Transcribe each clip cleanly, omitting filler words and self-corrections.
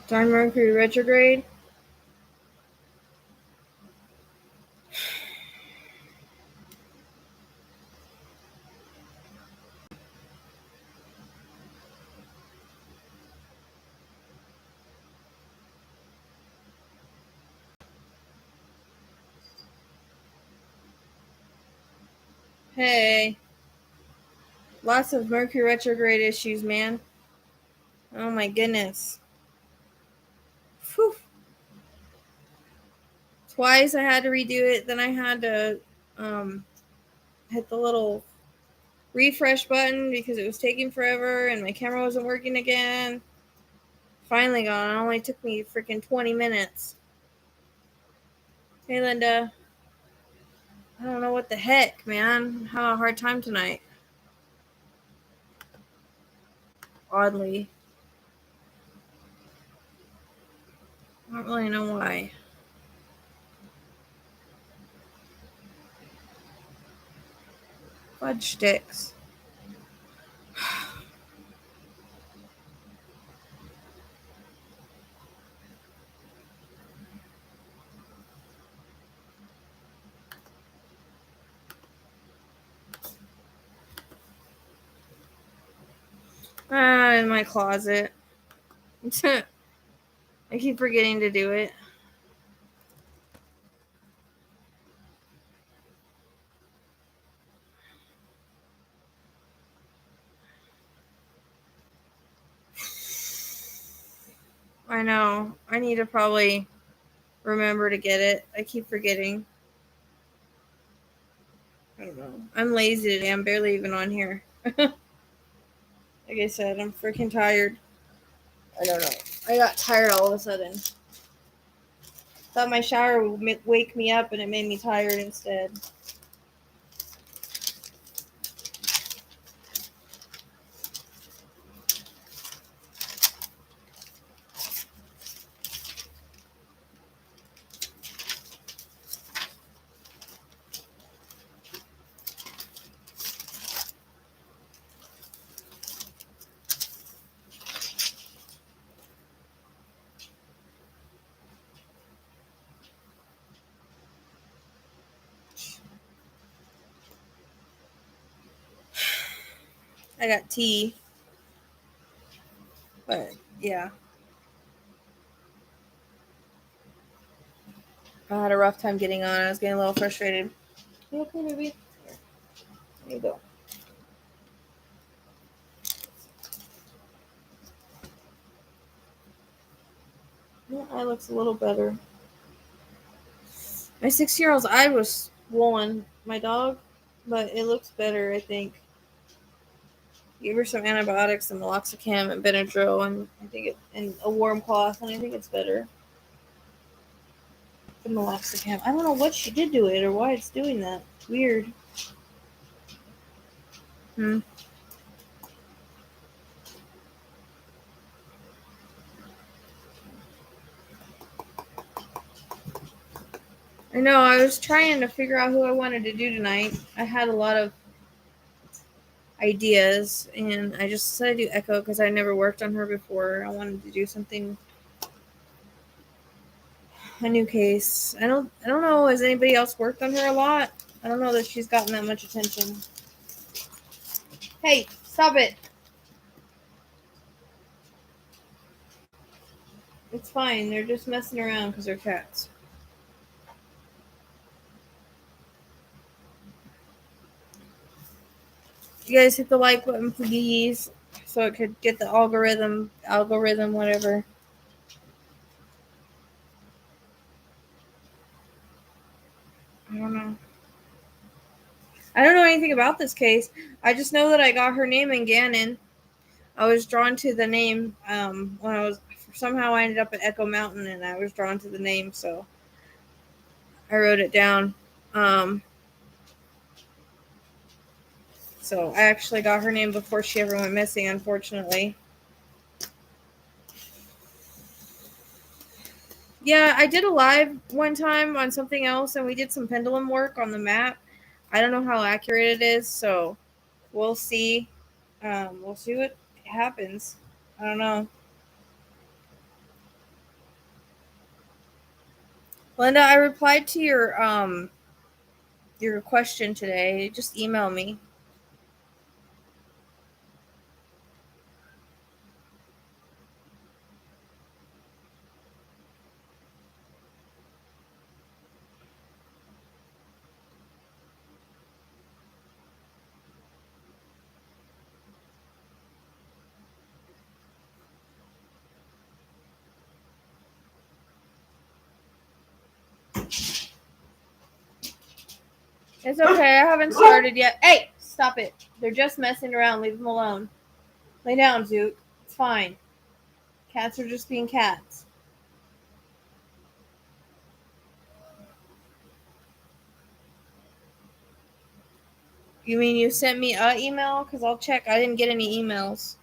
Darn Mercury retrograde. Hey. Lots of Mercury retrograde issues, man. Oh my goodness. Whew. Twice I had to redo it. Then I had to hit the little refresh button because it was taking forever and my camera wasn't working again. Finally got it. It only took me freaking 20 minutes. Hey, Linda. I don't know what the heck, man. I'm having a hard time tonight. Oddly. I don't really know why. Fudge sticks. In my closet. I keep forgetting to do it. I know. I need to probably remember to get it. I keep forgetting. I don't know. I'm lazy today. I'm barely even on here. Like I said, I'm freaking tired. I don't know. I got tired all of a sudden. Thought my shower would wake me up and it made me tired instead. I got tea. But, yeah. I had a rough time getting on. I was getting a little frustrated. You okay, baby? Here. There you go. My eye looks a little better. My 6-year-old's eye was swollen, my dog, but it looks better, I think. Gave her some antibiotics, some meloxicam and Benadryl, and and a warm cloth, and I think it's better. The meloxicam. I don't know what she did to it or why it's doing that. It's weird. I know, I was trying to figure out who I wanted to do tonight. I had a lot of ideas, and I just decided to do Echo because I never worked on her before. I wanted to do something, a new case. I don't know, has anybody else worked on her a lot? I don't know that she's gotten that much attention. Hey, stop it. It's fine. They're just messing around because they're cats. You guys hit the like button, please, so it could get the algorithm, whatever. I don't know. I don't know anything about this case. I just know that I got her name in Gannon. I was drawn to the name when I ended up at Echo Mountain, and I was drawn to the name, so I wrote it down. So I actually got her name before she ever went missing, unfortunately. Yeah, I did a live one time on something else, and we did some pendulum work on the map. I don't know how accurate it is, so we'll see. We'll see what happens. I don't know. Linda, I replied to your question today. Just email me. It's okay. I haven't started yet. Hey, stop it. They're just messing around. Leave them alone. Lay down, Zook. It's fine. Cats are just being cats. You mean you sent me an email? Because I'll check. I didn't get any emails.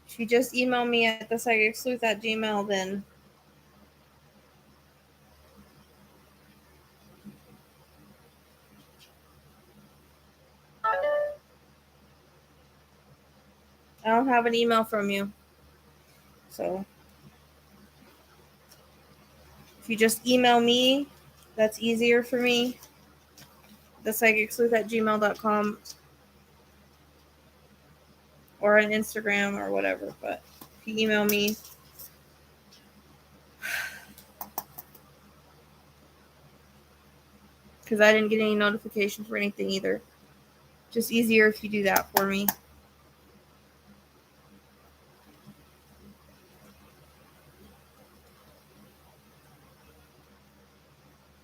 If you just email me at thepsychicsleuth@gmail, then I don't have an email from you. So if you just email me, that's easier for me. thepsychicsleuth@gmail.com or on Instagram or whatever. But if you email me, because I didn't get any notification for anything either. Just easier if you do that for me.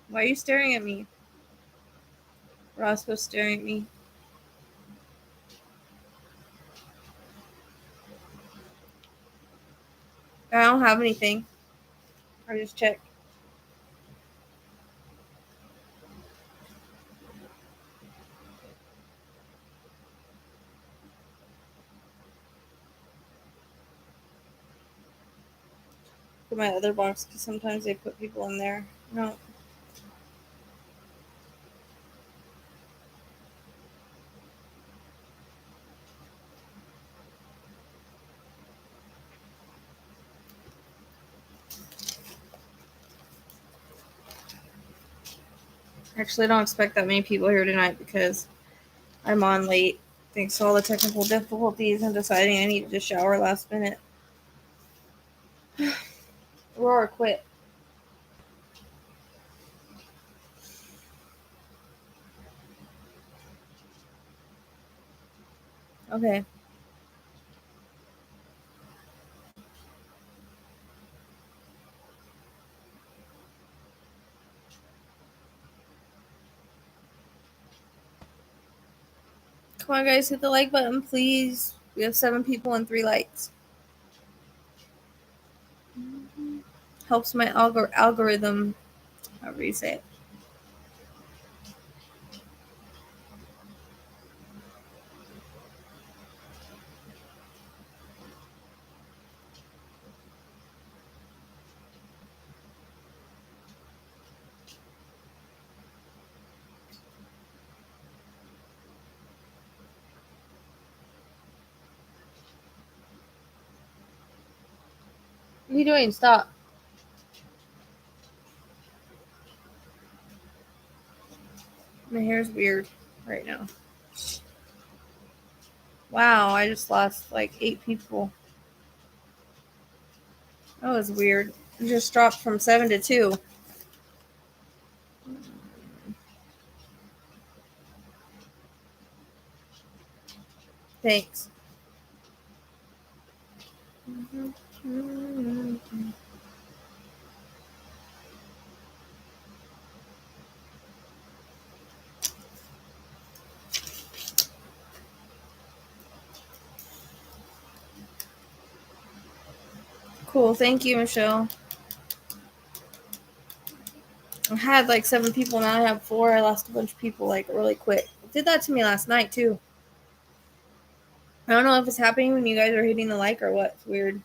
Why are you staring at me? Roscoe's staring at me. I don't have anything. I just checked. For my other box, because sometimes they put people in there. No. Actually, I don't expect that many people here tonight because I'm on late. Thanks to all the technical difficulties and deciding I needed to shower last minute. Aurora quit. Okay. Come on, guys, hit the like button, please. We have 7 people and 3 likes. Helps my algorithm, however you say it. What are you doing? Stop. My hair's weird right now. Wow, I just lost like 8 people. That was weird. It just dropped from 7 to 2. Thanks. Cool. Thank you, Michelle. I had like 7 people, now I have 4. I lost a bunch of people like really quick. It did that to me last night too. I don't know if it's happening when you guys are hitting the like or what. It's weird.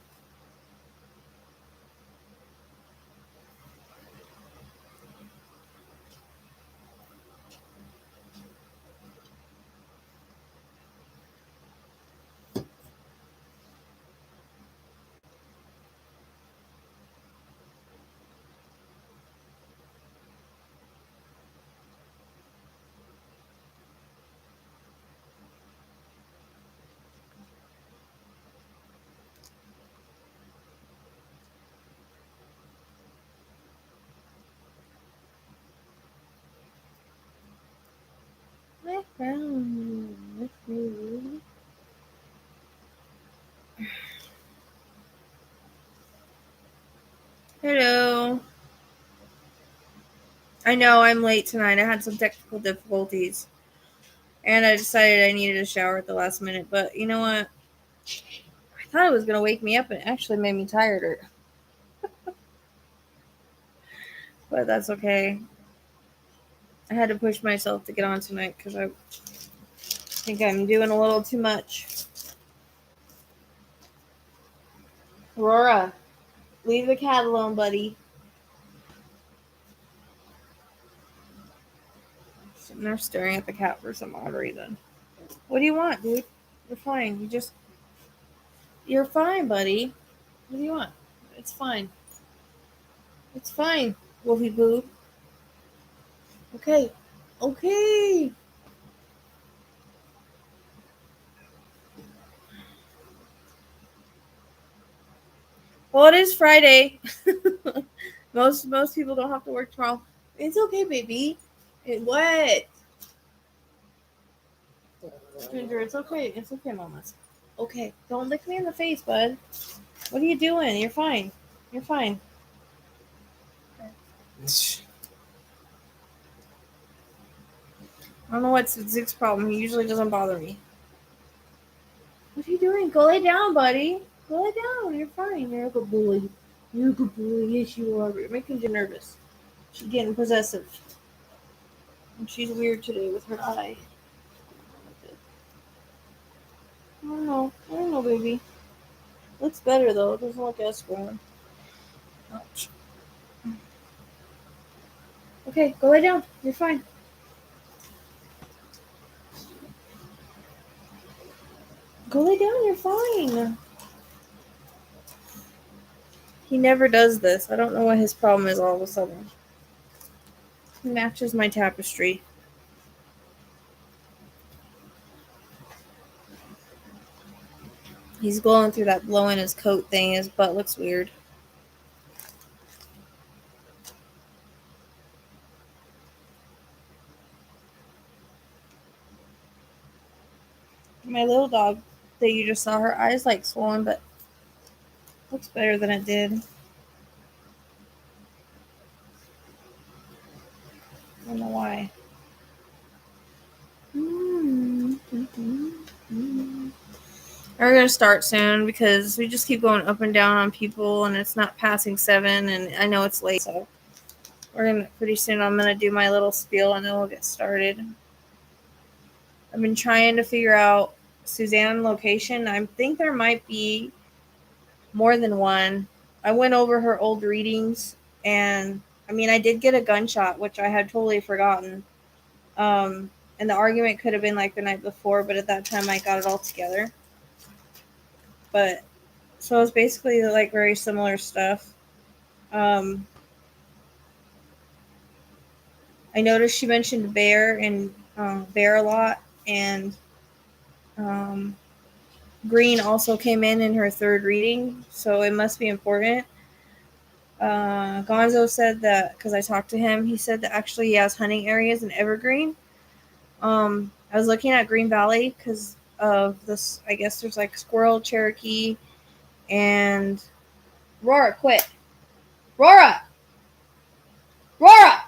I found you. Hello. I know I'm late tonight. I had some technical difficulties. And I decided I needed a shower at the last minute. But you know what? I thought it was going to wake me up and it actually made me tired. But that's okay. I had to push myself to get on tonight because I think I'm doing a little too much. Aurora, leave the cat alone, buddy. Sitting there staring at the cat for some odd reason. What do you want, dude? You're fine. You're fine, buddy. What do you want? It's fine. It's fine, Wolfie Boo. Okay. Okay. Well, it is Friday. most people don't have to work tomorrow. It's okay, baby. What? Ginger, it's okay. It's okay, mamas. Okay. Don't lick me in the face, bud. What are you doing? You're fine. You're fine. I don't know what's Zeke's problem. He usually doesn't bother me. What are you doing? Go lay down, buddy. Go lay down. You're fine. You're a good boy. You're a good boy. Yes, you are. You're making you nervous. She's getting possessive. And she's weird today with her eye. I don't know. I don't know, baby. Looks better, though. It doesn't look as swollen. Ouch. Okay, go lay down. You're fine. Go lay down. You're fine. He never does this. I don't know what his problem is all of a sudden. He matches my tapestry. He's glowing through that blow in his coat thing. His butt looks weird. My little dog that you just saw, her eyes like swollen, but looks better than it did. I don't know why. We're going to start soon because we just keep going up and down on people and it's not passing 7 and I know it's late, so we're going to pretty soon I'm going to do my little spiel and then we'll get started. I've been trying to figure out Suzanne's location. I think there might be more than one. I went over her old readings and I mean I did get a gunshot, which I had totally forgotten. And the argument could have been like the night before, but at that time I got it all together. But so it's basically like very similar stuff. I noticed she mentioned bear and bear a lot, and green also came in her third reading, so it must be important. Gonzo said that because I talked to him, he said that actually he has hunting areas in Evergreen. I was looking at Green Valley because of this. I guess there's like Squirrel, Cherokee, and Rora. Quit, Rora! Rora!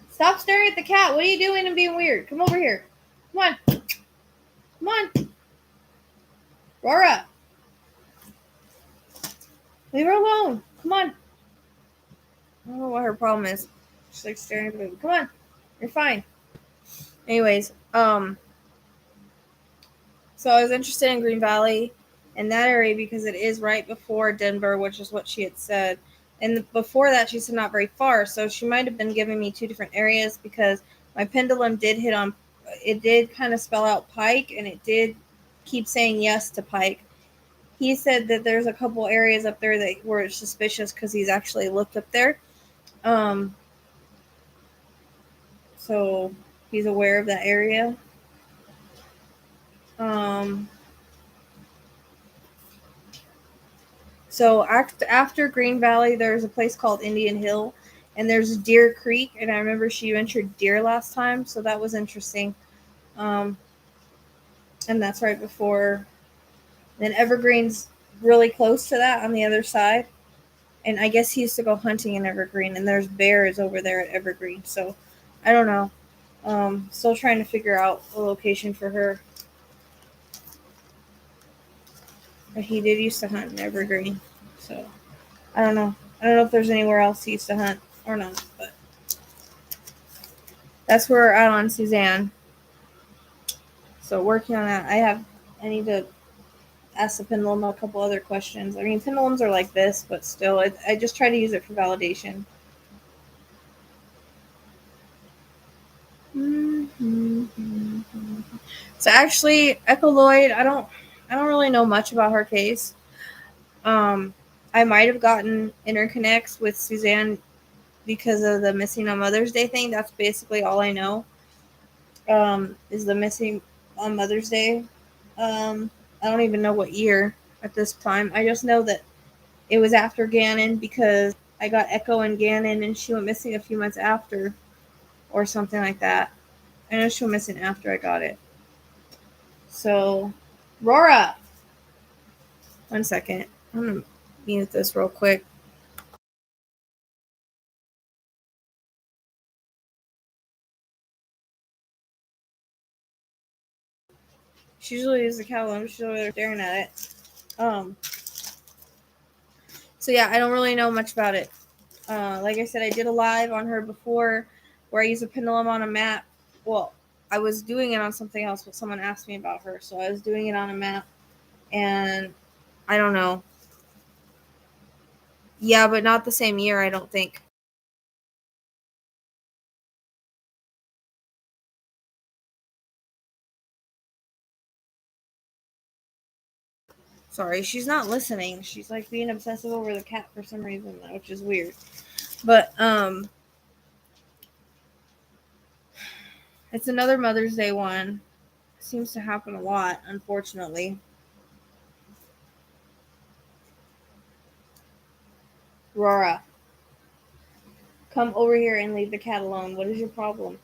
Stop staring at the cat. What are you doing and being weird? Come over here. Come on. Come on. Rora. Leave her alone. Come on. I don't know what her problem is. She's like staring at the baby. Come on. You're fine. Anyways, so I was interested in Green Valley and that area because it is right before Denver, which is what she had said. And before that, she said not very far. So she might have been giving me 2 different areas because my pendulum did hit on, it did kind of spell out Pike and it did keep saying yes to Pike. He said that there's a couple areas up there that were suspicious because he's actually looked up there. So he's aware of that area. So after Green Valley, there's a place called Indian Hill, And there's Deer Creek, and I remember she ventured deer last time, so that was interesting. And that's right before. Then Evergreen's really close to that on the other side. And I guess he used to go hunting in Evergreen, and there's bears over there at Evergreen. So I don't know. Still trying to figure out a location for her. But he did used to hunt in Evergreen. So I don't know. I don't know if there's anywhere else he used to hunt or not. But that's where we're at on Suzanne. So working on that. I need to ask the pendulum a couple other questions. I mean, pendulums are like this, but still, I just try to use it for validation. So actually, Echo Lloyd, I don't really know much about her case. I might have gotten interconnects with Suzanne because of the missing on Mother's Day thing. That's basically all I know. Is the missing on Mother's Day. I don't even know what year at this time. I just know that it was after Gannon because I got Echo and Gannon, and she went missing a few months after, or something like that. I know she went missing after I got it. So, Rora, one second. I'm gonna mute this real quick. She usually uses the catalog. She's over there staring at it. So yeah, I don't really know much about it. Like I said, I did a live on her before where I used a pendulum on a map. Well, I was doing it on something else, but someone asked me about her, so I was doing it on a map. And I don't know. Yeah, but not the same year, I don't think. Sorry, she's not listening. She's like being obsessive over the cat for some reason, which is weird. But it's another Mother's Day one. Seems to happen a lot, unfortunately. Rora, come over here and leave the cat alone. What is your problem?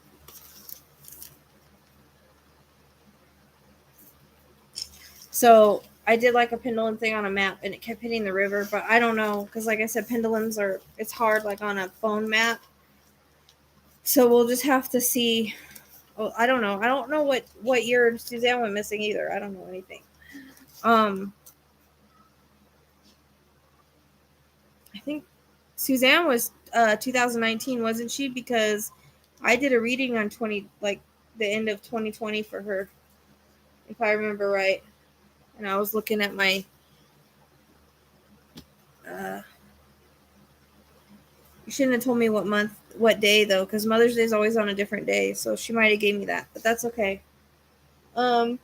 So I did like a pendulum thing on a map, and it kept hitting the river, but I don't know because, like I said, pendulums are it's hard like on a phone map. So we'll just have to see. Well, I don't know. I don't know what year Suzanne went missing either. I don't know anything. I think Suzanne was 2019, wasn't she? Because I did a reading on the end of 2020 for her, if I remember right. And I was looking at my you shouldn't have told me what day though, because Mother's Day is always on a different day. So she might have gave me that, but that's okay. All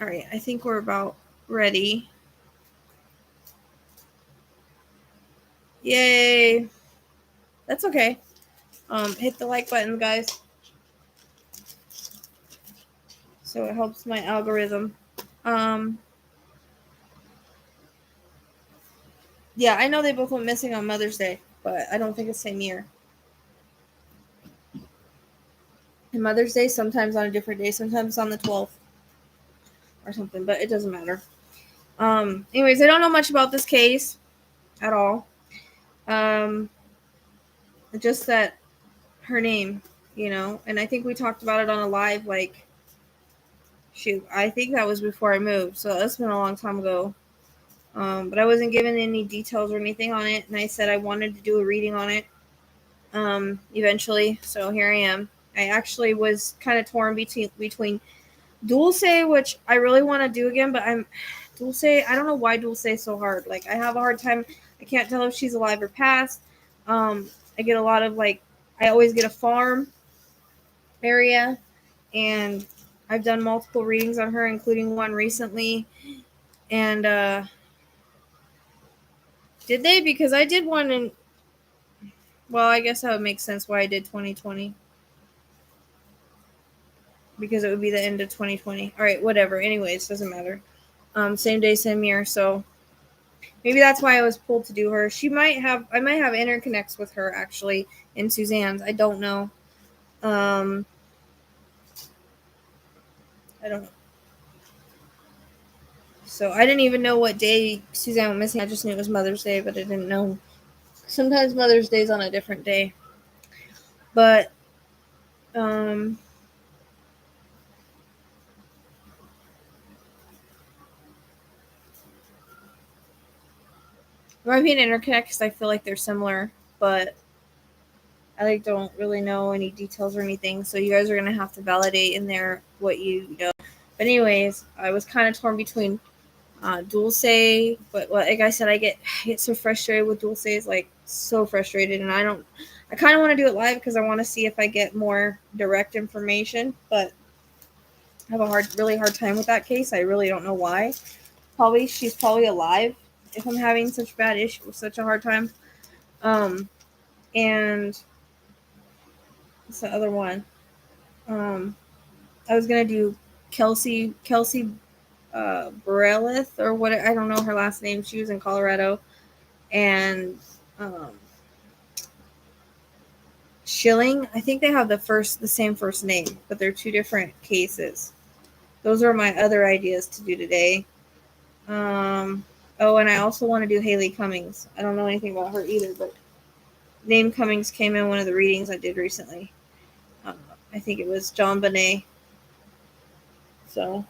right, I think we're about ready. Yay! That's okay. Hit the like button, guys, so it helps my algorithm. Yeah, I know they both went missing on Mother's Day, but I don't think it's the same year. And Mother's Day sometimes on a different day, sometimes on the 12th or something, but it doesn't matter. Anyways, I don't know much about this case at all. Just that her name, and I think we talked about it on a live, like, shoot, I think that was before I moved, so that's been a long time ago. But I wasn't given any details or anything on it, and I said I wanted to do a reading on it eventually, so here I am. I actually was kind of torn between Dulce, which I really want to do again, but Dulce, I don't know why Dulce is so hard. Like, I have a hard time. I can't tell if she's alive or passed. I get a lot of, I always get a farm area, and I've done multiple readings on her, including one recently. And, did they? Because I did one in, well, I guess that would make sense why I did 2020. Because it would be the end of 2020. All right, whatever. Anyways, doesn't matter. Same day, same year. So Maybe that's why I was pulled to do her. I might have interconnects with her actually in Suzanne's. I don't know. I don't know. So I didn't even know what day Suzanne went missing. I just knew it was Mother's Day, but I didn't know. Sometimes Mother's Day is on a different day. But there might be an interconnect because I feel like they're similar, but I don't really know any details or anything. So you guys are gonna have to validate in there what you know. But anyways, I was kind of torn between Dulce, but like I said, I get so frustrated with Dulce's, like so frustrated, and I kind of want to do it live because I want to see if I get more direct information, but I have a really hard time with that case. I really don't know why. She's probably alive if I'm having such bad issue, such a hard time. And what's the other one? I was gonna do Kelsey Borelith or what, I don't know her last name. She was in Colorado, and Schilling. I think they have the same first name, but they're two different cases. Those are my other ideas to do today. Oh, and I also want to do Haley Cummings. I don't know anything about her either, but name Cummings came in one of the readings I did recently. I think it was John Bonet. So,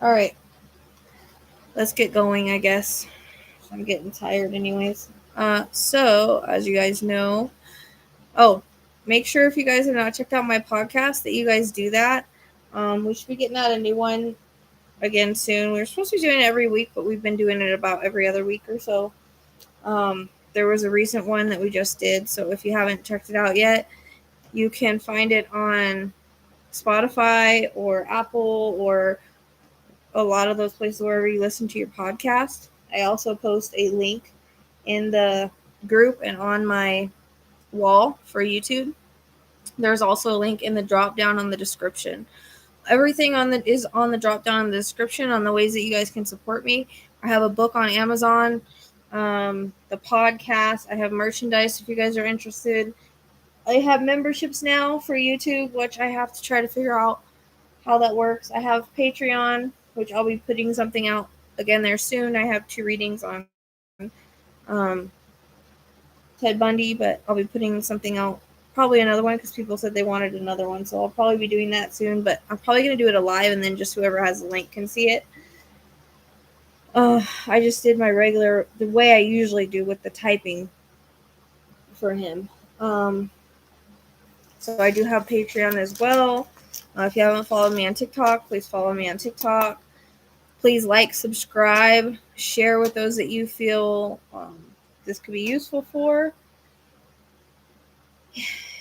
all right, let's get going, I guess. I'm getting tired anyways. So, as you guys know, make sure if you guys have not checked out my podcast that you guys do that. We should be getting out a new one again soon. We're supposed to be doing it every week, but we've been doing it about every other week or so. There was a recent one that we just did, so if you haven't checked it out yet, you can find it on Spotify or Apple or a lot of those places wherever you listen to your podcast. I also post a link in the group and on my wall for YouTube. There's also a link in the drop down on the description. Everything is on the drop down in the description on the ways that you guys can support me. I have a book on Amazon, the podcast. I have merchandise if you guys are interested. I have memberships now for YouTube, which I have to try to figure out how that works. I have Patreon, which I'll be putting something out again there soon. I have 2 readings on Ted Bundy, but I'll be putting something out, probably another one, because people said they wanted another one, so I'll probably be doing that soon, but I'm probably going to do it alive, and then just whoever has the link can see it. I just did my the way I usually do with the typing for him. So I do have Patreon as well. If you haven't followed me on TikTok, please follow me on TikTok. Please like, subscribe, share with those that you feel this could be useful for.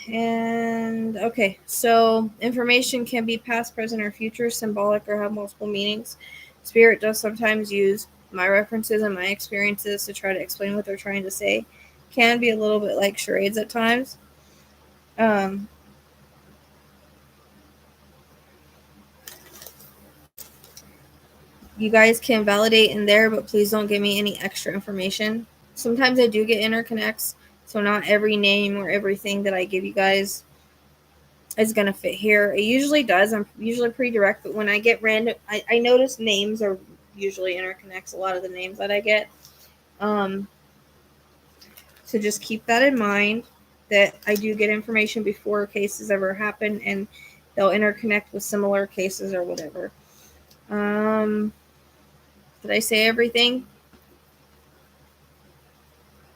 And okay, so information can be past, present, or future, symbolic, or have multiple meanings. Spirit does sometimes use my references and my experiences to try to explain what they're trying to say. Can be a little bit like charades at times. You guys can validate in there, but please don't give me any extra information. Sometimes I do get interconnects, so not every name or everything that I give you guys is going to fit here. It usually does. I'm usually pretty direct, but when I get random, I notice names are usually interconnects, a lot of the names that I get. So just keep that in mind, that I do get information before cases ever happen, and they'll interconnect with similar cases or whatever. Did I say everything?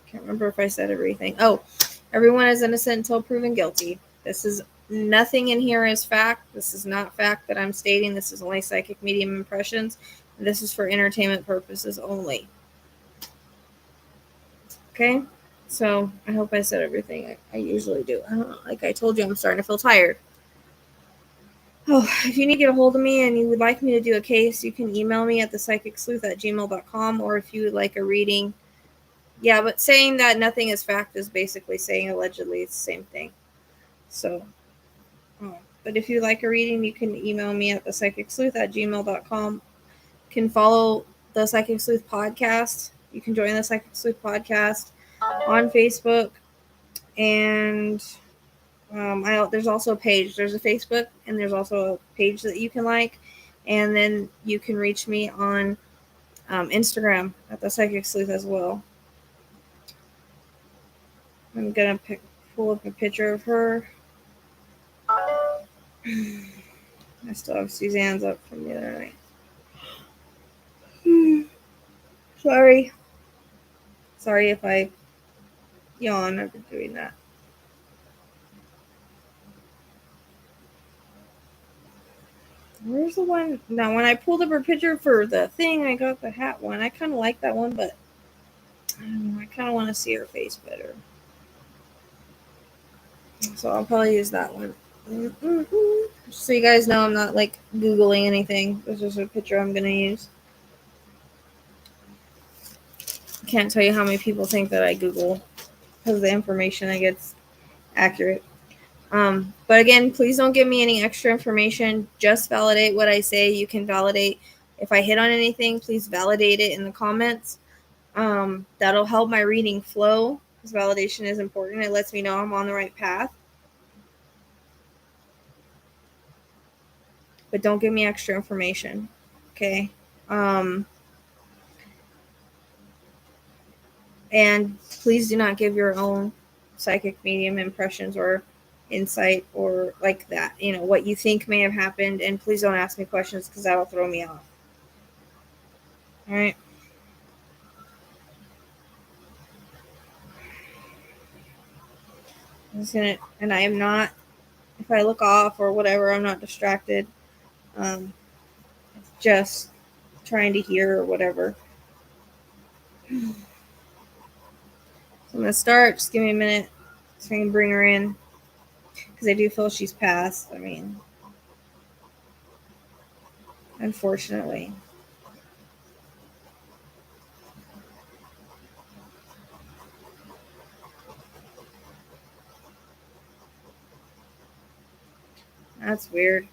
Can't remember if I said everything. Oh, everyone is innocent until proven guilty. This is nothing in here is fact. This is not fact that I'm stating. This is only psychic medium impressions. This is for entertainment purposes only. Okay? So I hope I said everything. I usually do. Like I told you, I'm starting to feel tired. Oh, if you need to get a hold of me and you would like me to do a case, you can email me at thepsychicsleuth@gmail.com, or if you would like a reading. Yeah, but saying that nothing is fact is basically saying allegedly it's the same thing. So, but if you like a reading, you can email me at thepsychicsleuth@gmail.com. You can follow the Psychic Sleuth podcast. You can join the Psychic Sleuth podcast on Facebook. And there's also a page. There's a Facebook, and there's also a page that you can like. And then you can reach me on Instagram at the Psychic Sleuth as well. I'm going to pull up a picture of her. I still have Suzanne's up from the other night. Sorry if I yawn. I've been doing that. Where's the one? Now, when I pulled up her picture for the thing, I got the hat one. I kind of like that one, but I don't know, I kind of want to see her face better. So I'll probably use that one. So you guys know I'm not like Googling anything. This is a picture I'm going to use. I can't tell you how many people think that I Google because the information I get's accurate. But again, please don't give me any extra information. Just validate what I say. You can validate. If I hit on anything, please validate it in the comments. That'll help my reading flow because validation is important. It lets me know I'm on the right path. But don't give me extra information. Okay? And please do not give your own psychic medium impressions or insight or like that. You know, what you think may have happened. And please don't ask me questions because that'll throw me off. All right? And I am not, if I look off or whatever, I'm not distracted. Just trying to hear or whatever. So I'm going to start. Just give me a minute so I can bring her in. Because I do feel she's passed. I mean, unfortunately. That's weird.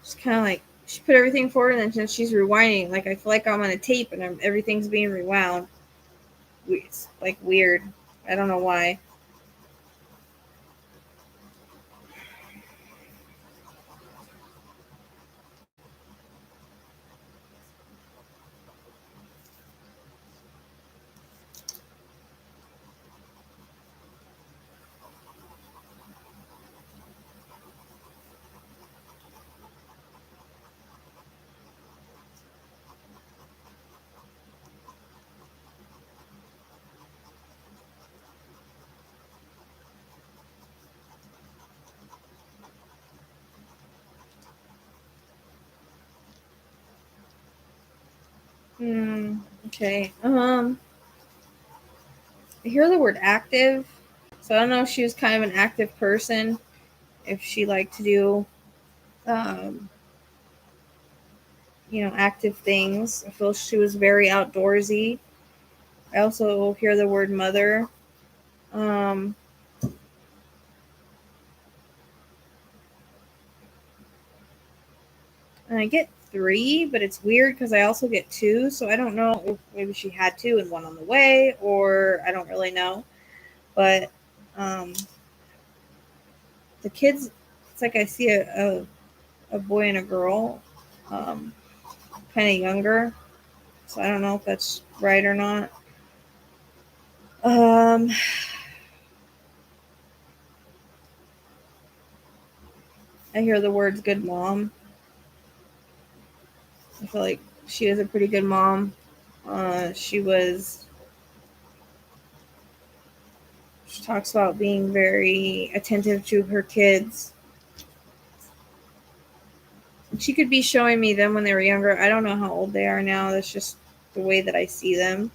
It's kind of like she put everything forward and then she's rewinding. Like I feel like I'm on a tape and everything's being rewound. It's like weird. I don't know why. Okay. I hear the word active. So I don't know if she was kind of an active person. If she liked to do, active things. I feel she was very outdoorsy. I also hear the word mother. And I get 3, but it's weird because I also get 2. So I don't know if maybe she had 2 and 1 on the way, or I don't really know. But the kids, it's like I see a boy and a girl, kind of younger. So I don't know if that's right or not. I hear the words good mom. I feel like she is a pretty good mom. She talks about being very attentive to her kids. She could be showing me them when they were younger. I don't know how old they are now. That's just the way that I see them.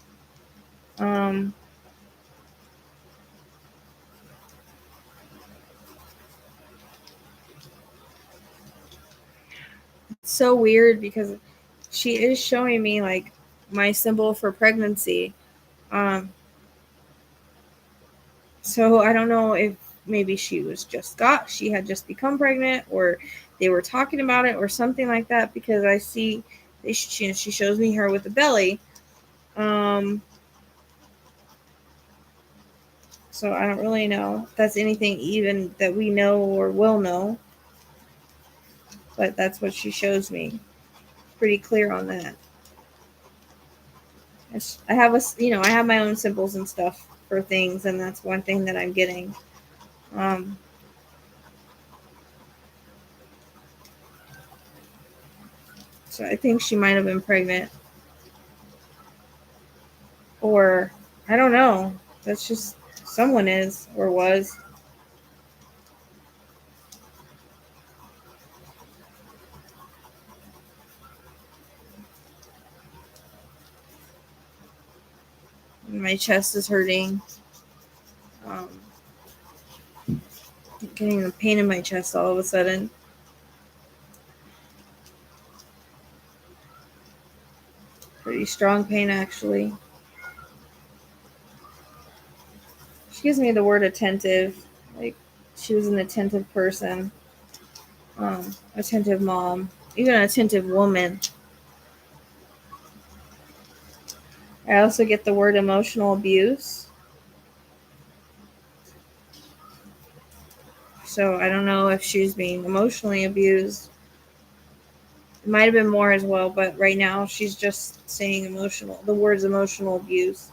It's so weird because she is showing me like my symbol for pregnancy. So I don't know if maybe she had just become pregnant, or they were talking about it or something like that, because I see She shows me her with a belly. So I don't really know if that's anything even that we know or will know. But that's what she shows me. Pretty clear on that. I have I have my own symbols and stuff for things, and that's one thing that I'm getting. So I think she might have been pregnant. Or, I don't know. That's just, someone is or was. My chest is hurting. Getting a pain in my chest all of a sudden. Pretty strong pain, actually. She gives me the word attentive. Like, she was an attentive person. Attentive mom. Even an attentive woman. I also get the word emotional abuse. So I don't know if she's being emotionally abused. It might have been more as well, but right now she's just saying the words emotional abuse.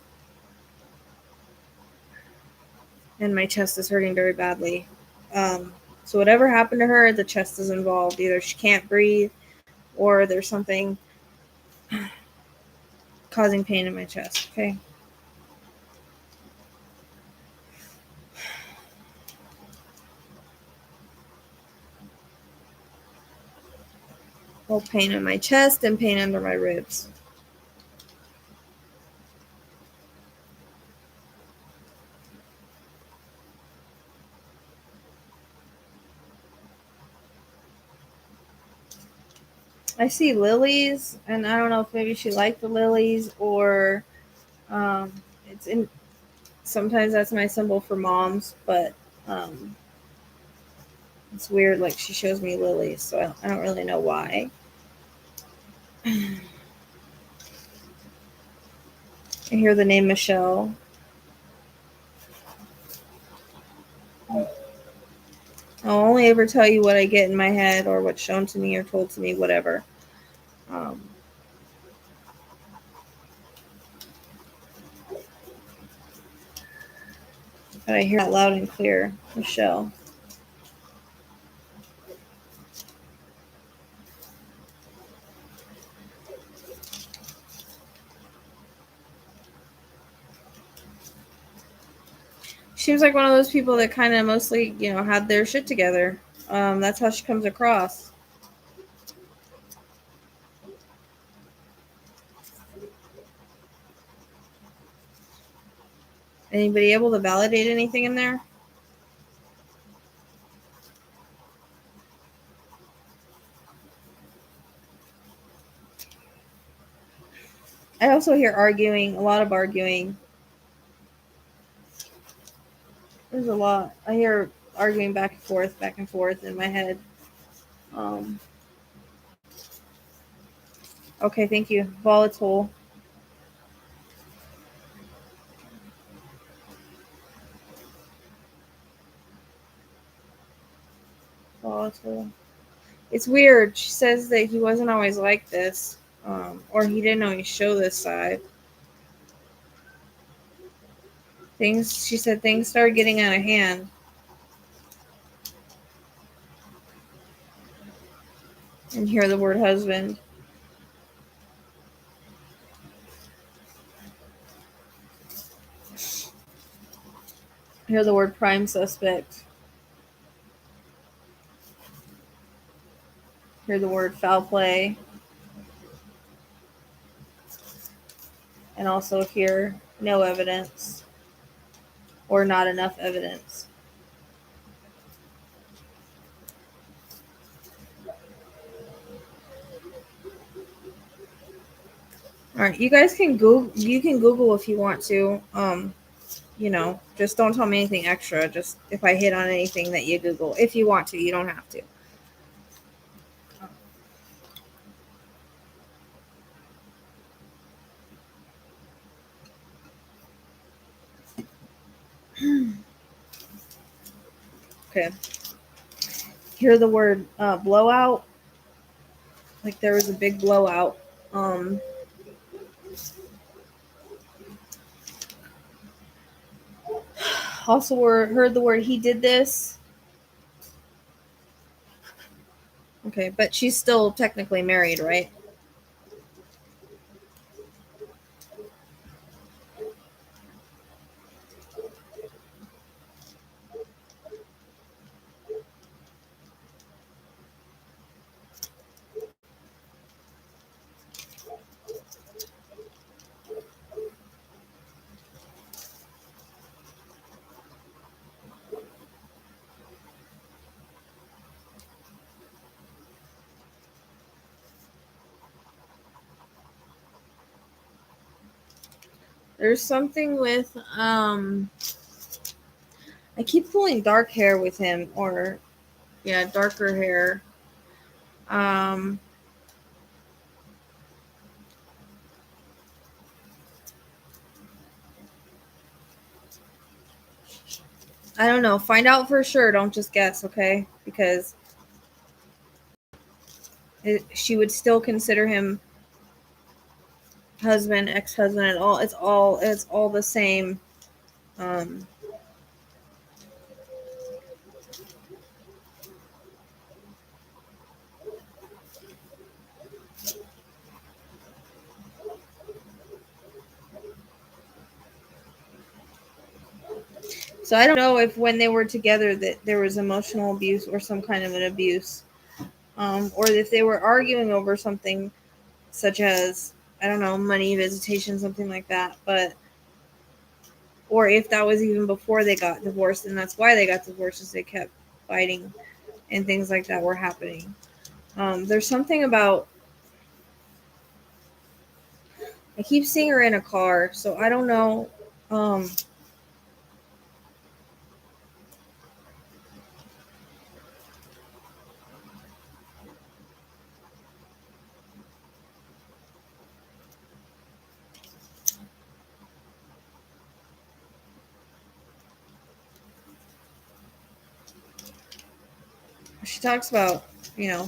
And my chest is hurting very badly. So whatever happened to her, the chest is involved. Either she can't breathe or there's something causing pain in my chest. Okay. Well, pain in my chest and pain under my ribs. I see lilies, and I don't know if maybe she liked the lilies or it's in. Sometimes that's my symbol for moms, but it's weird. Like, she shows me lilies, so I don't really know why. I hear the name Michelle. I'll only ever tell you what I get in my head or what's shown to me or told to me, whatever. But I hear that loud and clear, Michelle. She was like one of those people that kind of mostly, had their shit together. That's how she comes across. Anybody able to validate anything in there? I also hear arguing, a lot of arguing. There's a lot. I hear arguing back and forth in my head. Okay, thank you. Volatile. Volatile. It's weird. She says that he wasn't always like this, or he didn't always show this side. She said things started getting out of hand. And hear the word husband. Hear the word prime suspect. Hear the word foul play. And also hear no evidence or not enough evidence. All right, you guys can Google. You can Google if you want to. Just don't tell me anything extra. Just if I hit on anything that you Google, if you want to, you don't have to. Okay. Hear the word blowout. Like there was a big blowout. Also heard the word he did this. Okay, but she's still technically married, right? There's something with I keep pulling dark hair with him, or yeah, darker hair. I don't know. Find out for sure. Don't just guess, okay? Because she would still consider him husband, ex-husband, and all. It's all the same. So I don't know if when they were together that there was emotional abuse or some kind of an abuse, or if they were arguing over something such as, I don't know, money, visitation, something like that. But or if that was even before they got divorced, and that's why they got divorced, is they kept fighting and things like that were happening. There's something about, I keep seeing her in a car, so I don't know. She talks about,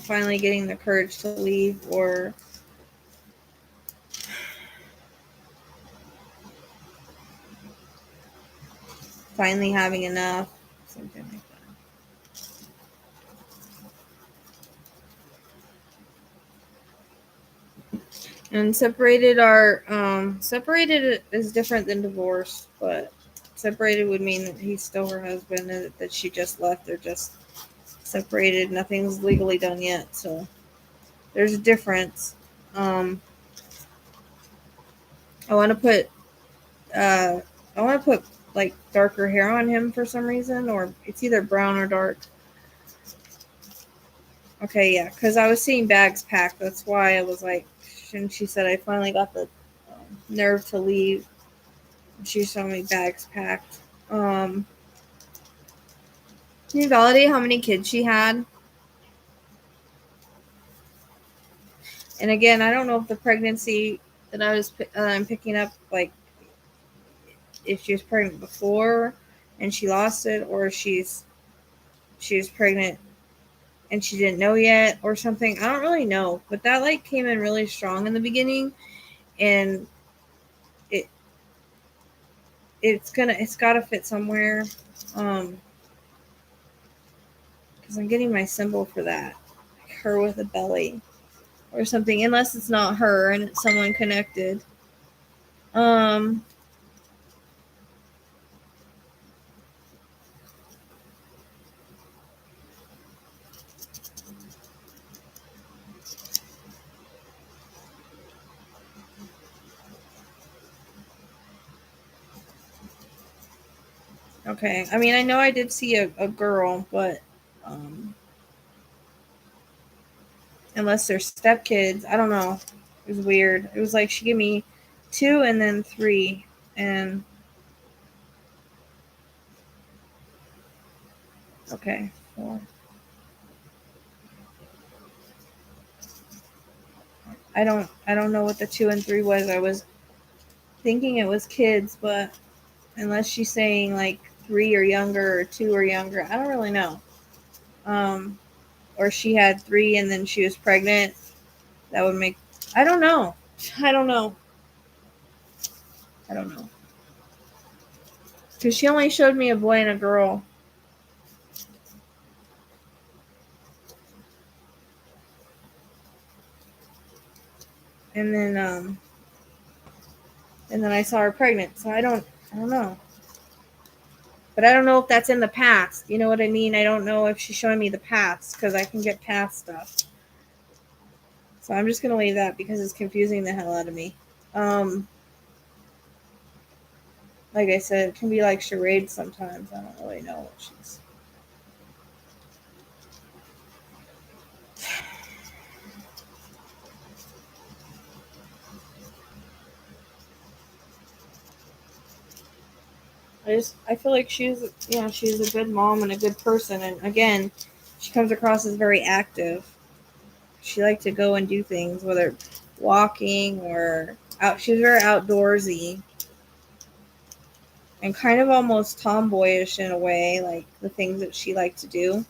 finally getting the courage to leave, or finally having enough, something like that. And separated is different than divorce, but separated would mean that he's still her husband and that she just left. They're just separated. Nothing's legally done yet, so there's a difference. I want to put like darker hair on him for some reason, or it's either brown or dark. Okay, yeah, because I was seeing bags packed. That's why I was like, and she said I finally got the nerve to leave. She showed me bags packed. Can you validate how many kids she had? And again, I don't know if the pregnancy that I'm picking up, like, if she was pregnant before and she lost it, or she was pregnant and she didn't know yet or something. I don't really know, but that like came in really strong in the beginning, and it's got to fit somewhere, because I'm getting my symbol for that, like her with a belly or something, unless it's not her and it's someone connected. Okay, I mean, I know I did see a girl, but unless they're stepkids, I don't know. It was weird. It was like she gave me 2 and then 3, and okay, 4. I don't know what the 2 and 3 was. I was thinking it was kids, but unless she's saying like 3 or younger or 2 or younger. I don't really know. Or she had 3 and then she was pregnant. That would make... I don't know. Because she only showed me a boy and a girl. And then I saw her pregnant. So I don't know. But I don't know if that's in the past. You know what I mean? I don't know if she's showing me the past, because I can get past stuff. So I'm just going to leave that because it's confusing the hell out of me. Like I said, it can be like charades sometimes. I don't really know what she's... I feel like she's a good mom and a good person. And again, she comes across as very active. She liked to go and do things, whether walking or out. She was very outdoorsy and kind of almost tomboyish in a way, like the things that she liked to do.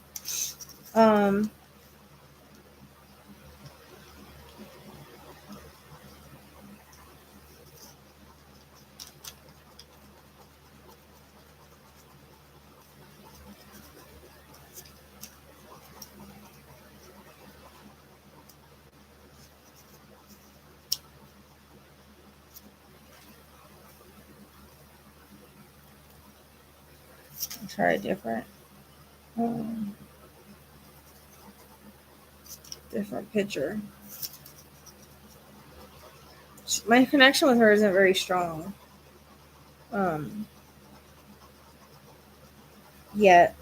I'll try a different picture. My connection with her isn't very strong yet.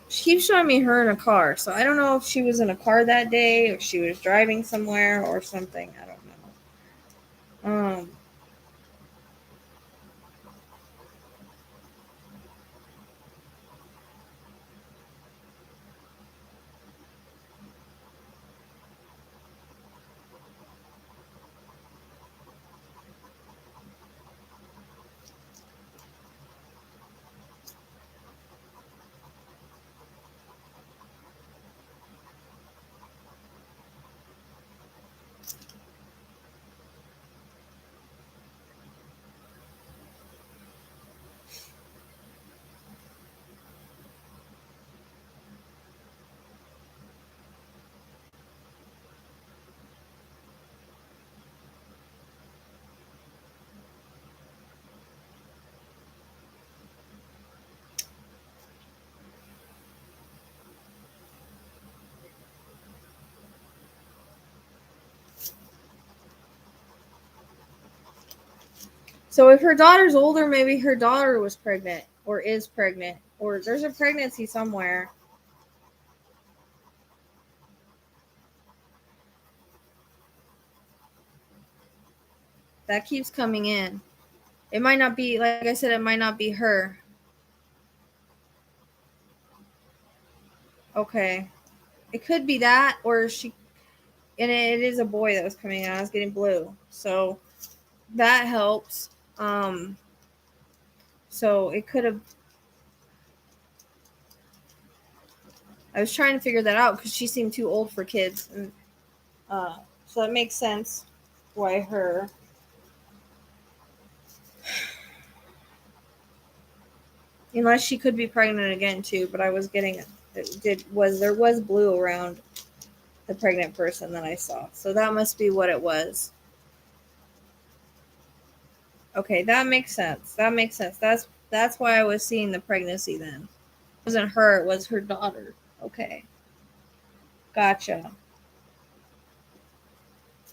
She keeps showing me her in a car, so I don't know if she was in a car that day or she was driving somewhere or something. I don't know. So if her daughter's older, maybe her daughter was pregnant or is pregnant, or there's a pregnancy somewhere. That keeps coming in. It might not be, like I said, it might not be her. Okay. It could be that, or she, and it is a boy that was coming in. I was getting blue. So that helps. So it could have... I was trying to figure that out because she seemed too old for kids. And so that makes sense why her... Unless she could be pregnant again too, but I was getting there was blue around the pregnant person that I saw. So that must be what it was. Okay, that makes sense. That's why I was seeing the pregnancy then. It wasn't her, it was her daughter. Okay. Gotcha.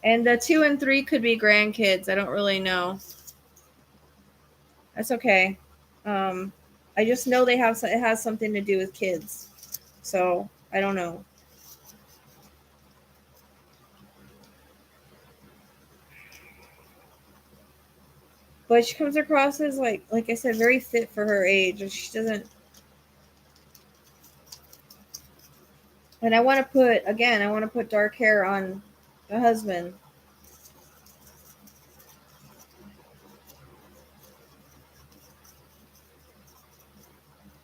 And the 2 and 3 could be grandkids. I don't really know. That's okay. I just know it has something to do with kids. So I don't know. But she comes across as like I said, very fit for her age, and she doesn't... And I want to put dark hair on the husband.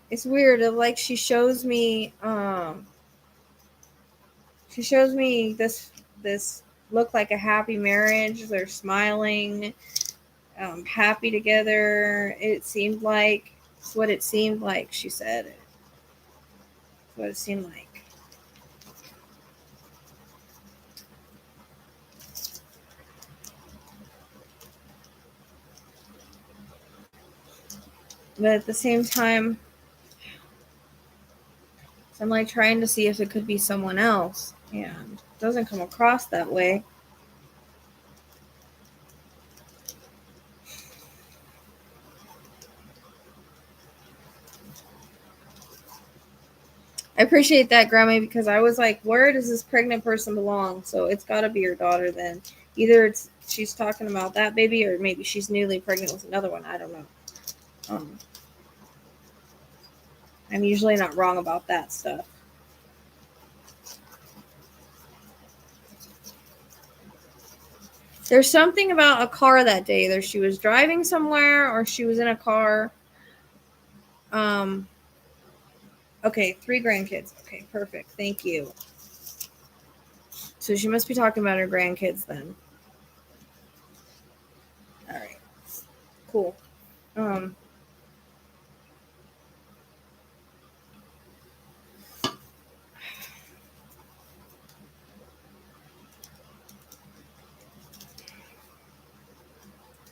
It's weird. Like she shows me this look like a happy marriage. They're smiling, happy together. It's what it seemed like, she said. It's what it seemed like. But at the same time, I'm like trying to see if it could be someone else, and it doesn't come across that way. I appreciate that, Grammy, because I was like, where does this pregnant person belong? So it's got to be your daughter then. Either she's talking about that baby, or maybe she's newly pregnant with another one. I don't know. I'm usually not wrong about that stuff. There's something about a car that day. Either she was driving somewhere or she was in a car. Okay, 3 grandkids. Okay, perfect. Thank you. So she must be talking about her grandkids then. All right. Cool.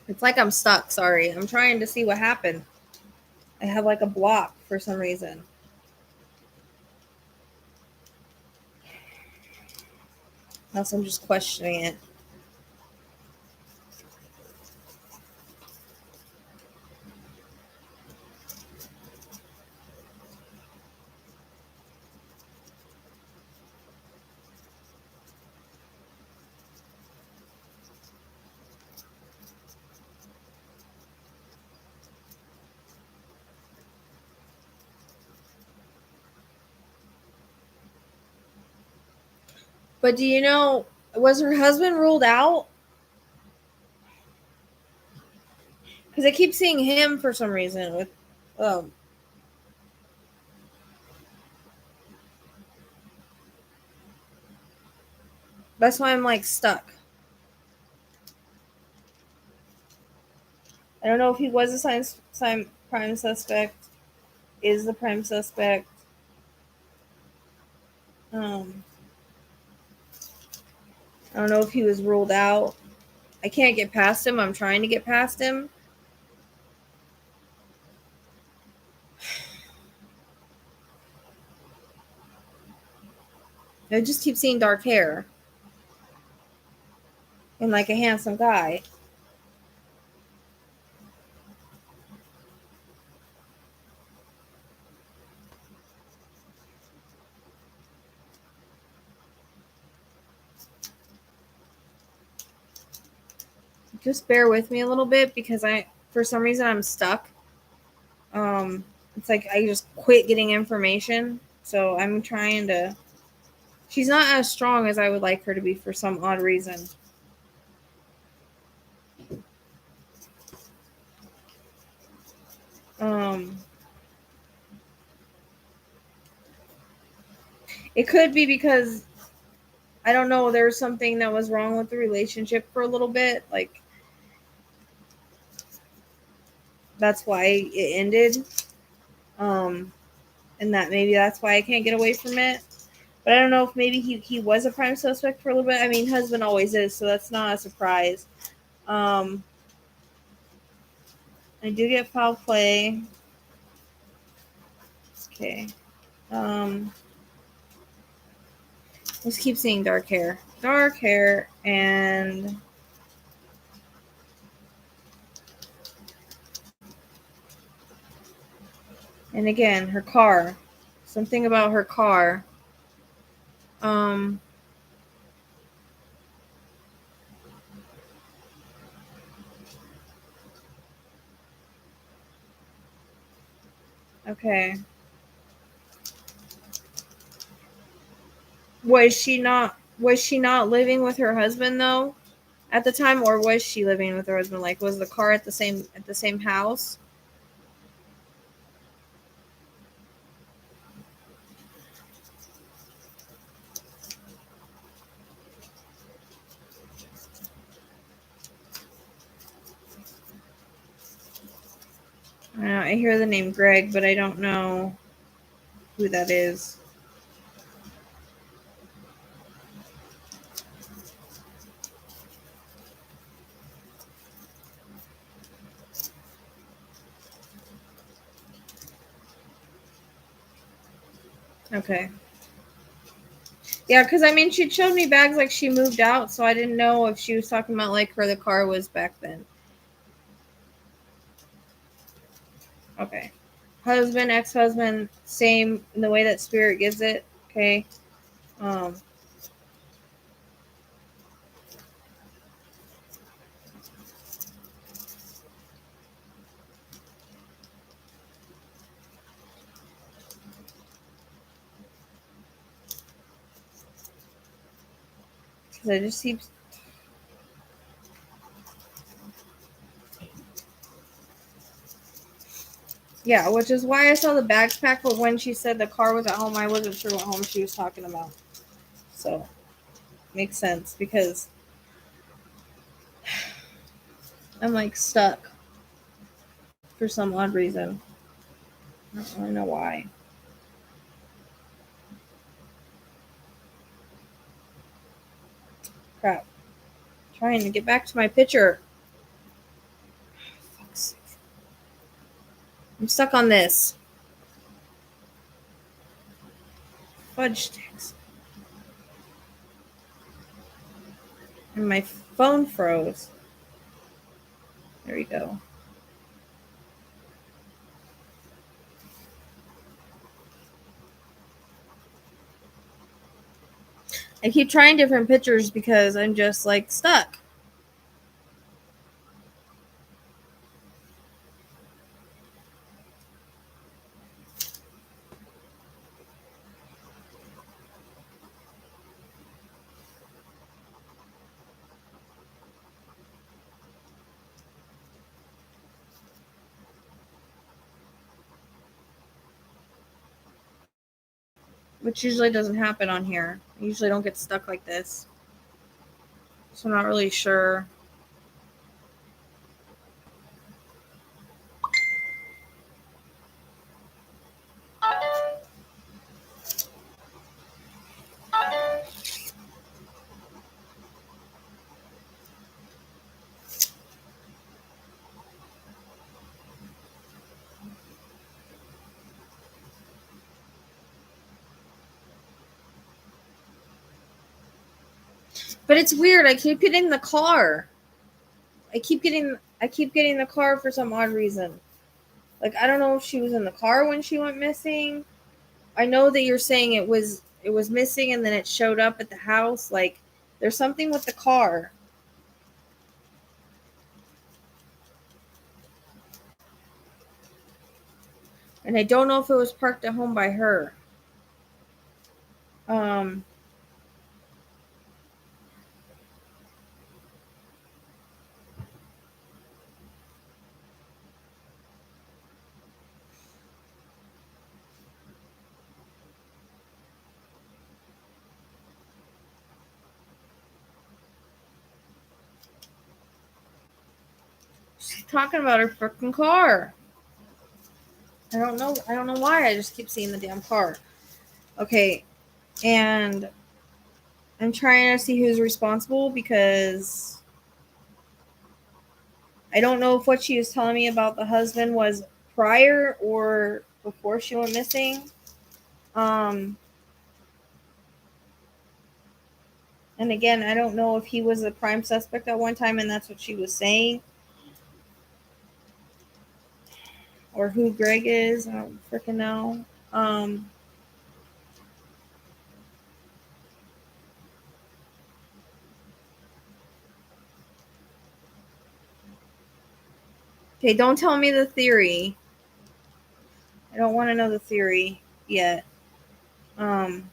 It's like I'm stuck. Sorry. I'm trying to see what happened. I have like a block for some reason. Unless I'm just questioning it. But do you know, was her husband ruled out? Because I keep seeing him for some reason with, that's why I'm like stuck. I don't know if he was a prime suspect, is the prime suspect. I don't know if he was ruled out. I can't get past him. I'm trying to get past him. I just keep seeing dark hair and like a handsome guy. Just bear with me a little bit because for some reason, I'm stuck. It's like I just quit getting information. So I'm trying to. She's not as strong as I would like her to be for some odd reason. It could be because I don't know. There was something that was wrong with the relationship for a little bit. Like that's why it ended. And that maybe that's why I can't get away from it. But I don't know if maybe he was a prime suspect for a little bit. I mean, husband always is, so that's not a surprise. I do get foul play. Okay. Let's keep seeing dark hair. Dark hair and again, her car. Something about her car. Okay. Was she not living with her husband though at the time, or was she living with her husband? Like, was the car at the same house? I hear the name Greg, but I don't know who that is. Okay. Yeah, because I mean, she showed me bags like she moved out, so I didn't know if she was talking about like where the car was back then. Okay. Husband, ex-husband, same in the way that spirit gives it. Okay. Um, because I just keep. Yeah, which is why I saw the bags packed, but when she said the car was at home, I wasn't sure what home she was talking about. So, makes sense because I'm like stuck for some odd reason. I don't really know why. Crap. Trying to get back to my picture. I'm stuck on this. Fudge sticks. And my phone froze. There we go. I keep trying different pictures because I'm just like stuck. Which usually doesn't happen on here. I usually don't get stuck like this. So I'm not really sure. But it's weird. I keep getting the car. I keep getting the car for some odd reason. Like, I don't know if she was in the car when she went missing. I know that you're saying it was missing and then it showed up at the house. Like, there's something with the car. And I don't know if it was parked at home by her. Um She's talking about her freaking car. I don't know why. I just keep seeing the damn car. Okay. And I'm trying to see who's responsible because I don't know if what she was telling me about the husband was prior or before she went missing. Um, and again, I don't know if he was a prime suspect at one time and that's what she was saying, or who Greg is. I don't freaking know. Okay, don't tell me the theory. I don't want to know the theory yet. Um,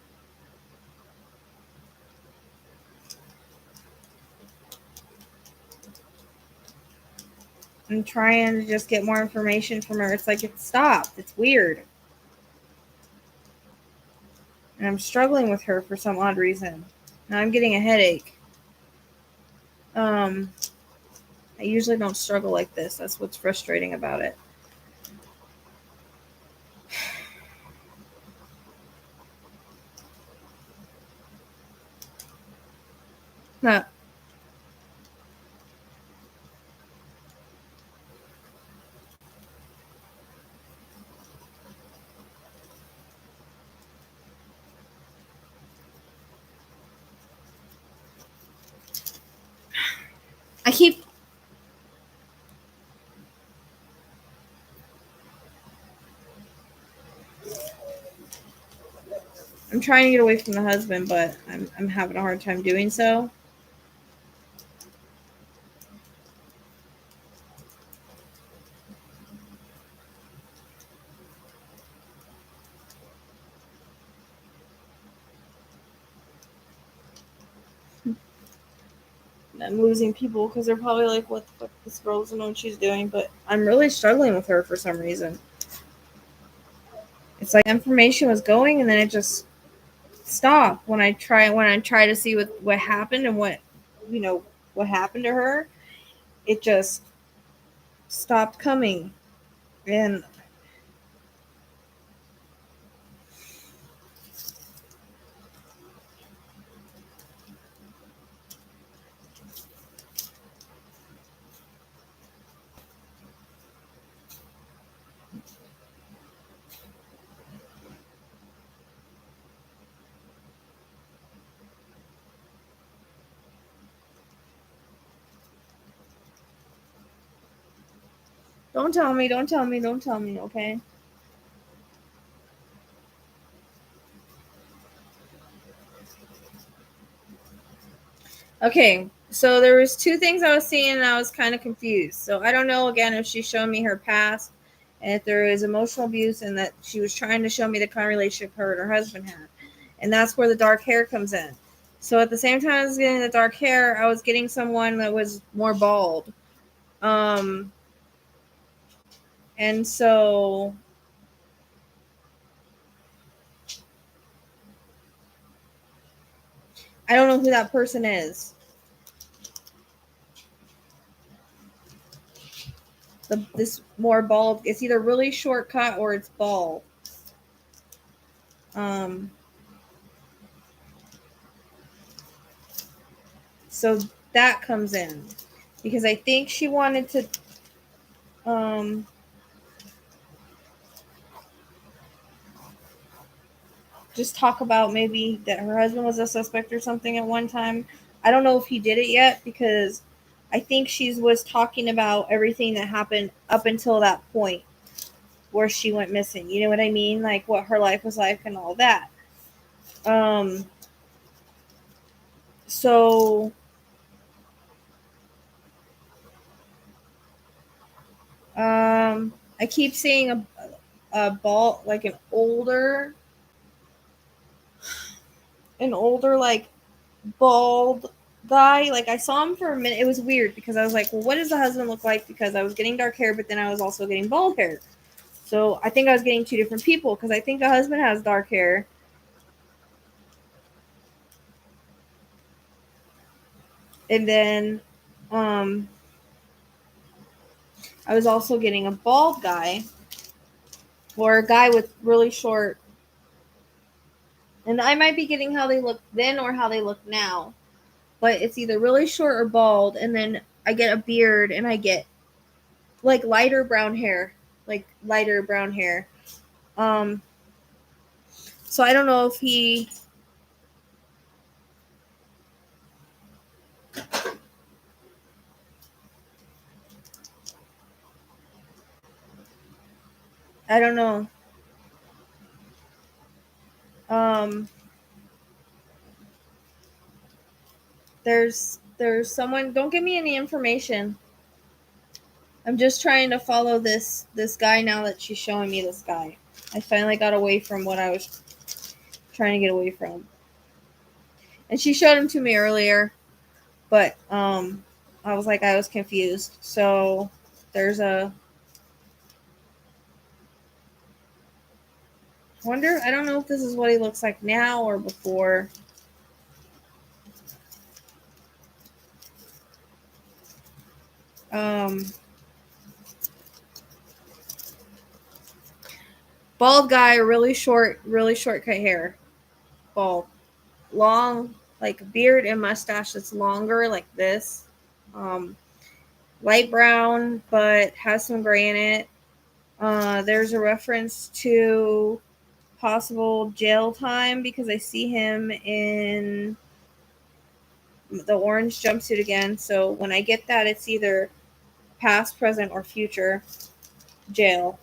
I'm trying to just get more information from her. It's like, it stopped. It's weird. And I'm struggling with her for some odd reason. Now I'm getting a headache. I usually don't struggle like this. That's what's frustrating about it. Huh. I keep... I'm trying to get away from the husband, but I'm having a hard time doing so. I'm losing people because they're probably like, what the fuck, this girl doesn't know what she's doing. But I'm really struggling with her for some reason. It's like information was going and then it just stopped when I try to see what happened and what happened to her. It just stopped coming. And don't tell me, okay? Okay, so there was two things I was seeing and I was kind of confused. So I don't know, again, if she's showing me her past and if there is emotional abuse and that she was trying to show me the kind of relationship her and her husband had. And that's where the dark hair comes in. So at the same time I was getting the dark hair, I was getting someone that was more bald. And so I don't know who that person is. This more bald, it's either really short cut or it's bald. So that comes in because I think she wanted to just talk about maybe that her husband was a suspect or something at one time. I don't know if he did it yet because I think she was talking about everything that happened up until that point where she went missing. You know what I mean? Like what her life was like and all that. So I keep seeing a bald, like an older like bald guy. Like I saw him for a minute. It was weird because I was like, well, what does the husband look like? Because I was getting dark hair, but then I was also getting bald hair. So I think I was getting two different people because I think the husband has dark hair. And then I was also getting a bald guy or a guy with really short. And I might be getting how they look then or how they look now. But it's either really short or bald. And then I get a beard and I get like lighter brown hair. So I don't know if he... I don't know. There's someone... Don't give me any information. I'm just trying to follow this guy now that she's showing me this guy. I finally got away from what I was trying to get away from. And she showed him to me earlier, but I was confused. So There's a wonder, I don't know if this is what he looks like now or before. Bald guy, really short cut hair. Bald. Long, like beard and mustache that's longer, like this. Light brown, but has some gray in it. There's a reference to possible jail time because I see him in the orange jumpsuit again. So when I get that, it's either past, present, or future jail.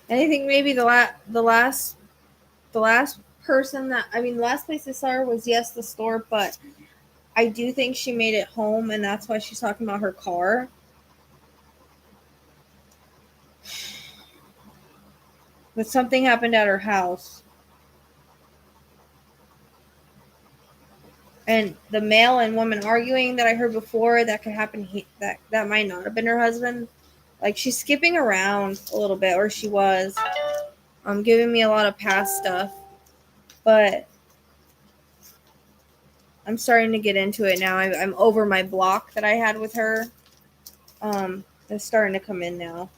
And I think maybe the last person that, I mean, the last place I saw her was, yes, the store, but I do think she made it home, and that's why she's talking about her car. But something happened at her house. And the male and woman arguing that I heard before, that could happen, that might not have been her husband. Like, she's skipping around a little bit, or she was. Giving me a lot of past stuff. But I'm starting to get into it now. I'm over my block that I had with her. It's starting to come in now.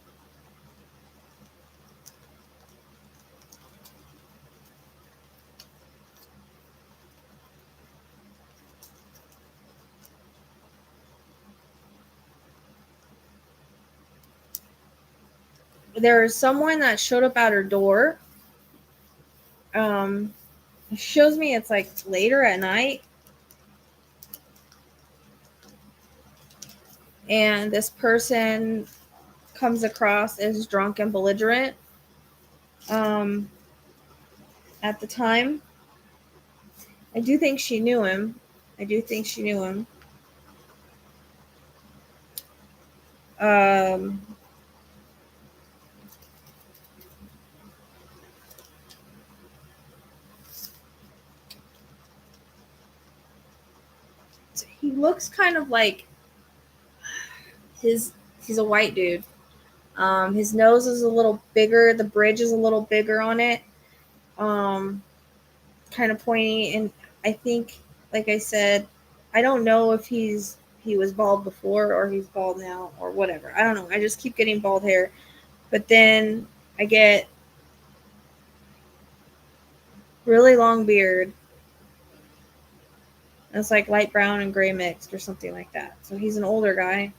There's someone that showed up at her door. It shows me it's like later at night. And this person comes across as drunk and belligerent. At the time, I do think she knew him. He looks kind of like he's a white dude. His nose is a little bigger. The bridge is a little bigger on it. Kind of pointy. And I think, like I said, I don't know if he was bald before or he's bald now or whatever. I don't know. I just keep getting bald hair. But then I get really long beard. It's like light brown and gray mixed or something like that. So he's an older guy.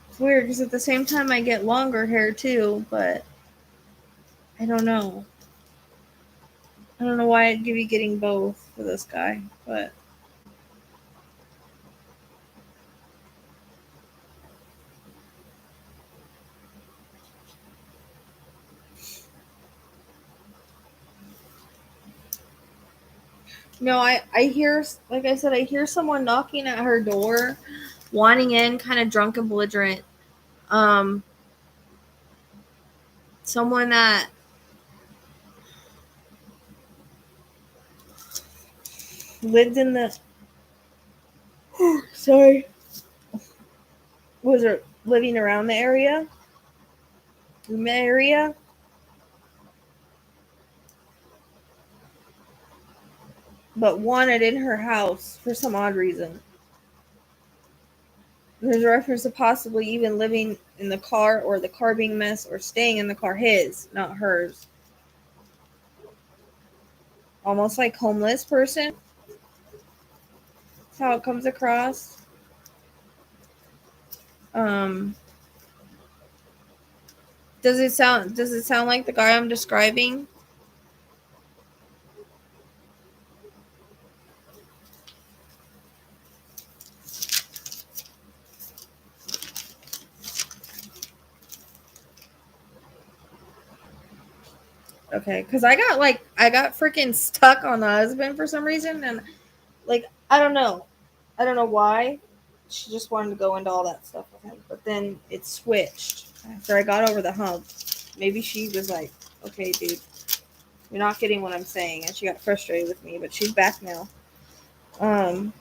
It's weird because at the same time I get longer hair too, but I don't know. I don't know why I'd be getting both for this guy, but no, I hear, like I said, I hear someone knocking at her door, wanting in, kind of drunk and belligerent. Someone that lived in the sorry, was living around the area, but wanted in her house for some odd reason. There's a reference to possibly even living in the car, or the car being messed, or staying in the car, his, not hers. Almost like homeless person. That's how it comes across. Does it sound like the guy I'm describing? Okay, because I I got freaking stuck on the husband for some reason, and like I don't know why. She just wanted to go into all that stuff with him, but then it switched after I got over the hump. Maybe she was like, "Okay, dude, you're not getting what I'm saying," and she got frustrated with me. But she's back now. And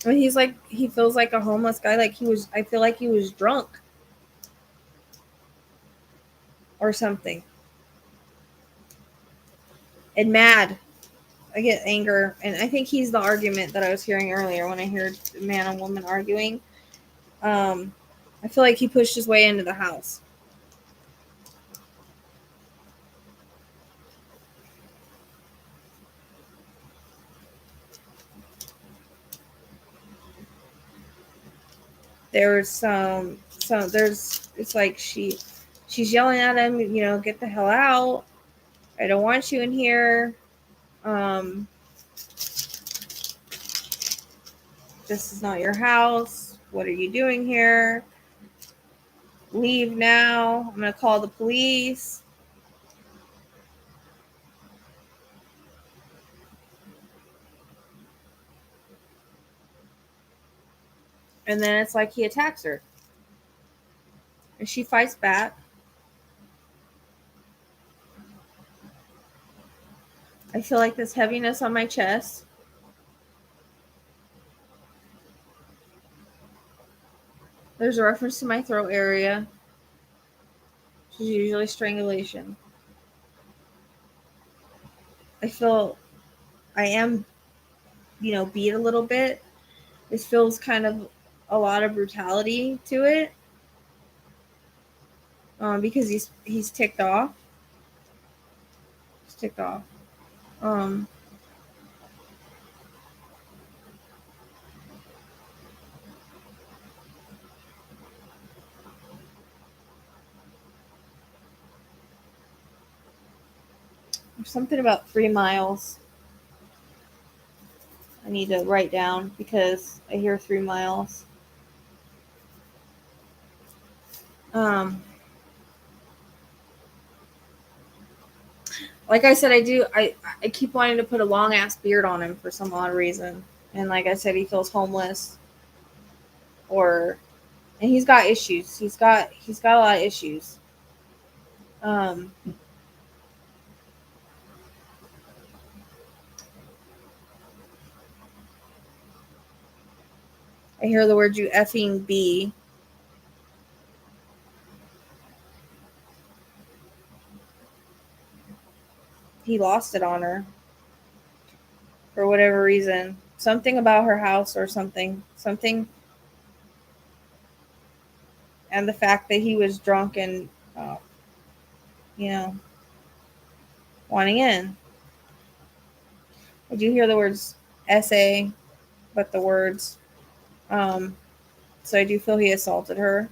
he's like, he feels like a homeless guy. Like I feel like he was drunk or something. And mad. I get anger. And I think he's the argument that I was hearing earlier when I heard man and woman arguing. I feel like he pushed his way into the house. There's it's like she's yelling at him, you know, get the hell out. I don't want you in here. This is not your house. What are you doing here? Leave now. I'm going to call the police. And then it's like he attacks her. And she fights back. I feel like this heaviness on my chest. There's a reference to my throat area, which is usually strangulation. I feel I am, you know, beat a little bit. This feels kind of a lot of brutality to it. Because he's ticked off. He's ticked off. There's something about 3 miles I need to write down because I hear 3 miles. Like I said, I keep wanting to put a long ass beard on him for some odd reason. And like I said, he feels homeless. And he's got issues. He's got a lot of issues. I hear the word you effing be. He lost it on her. For whatever reason. Something about her house or something. Something. And the fact that he was drunk and, you know, wanting in. I do hear the words SA, but the words. So I do feel he assaulted her.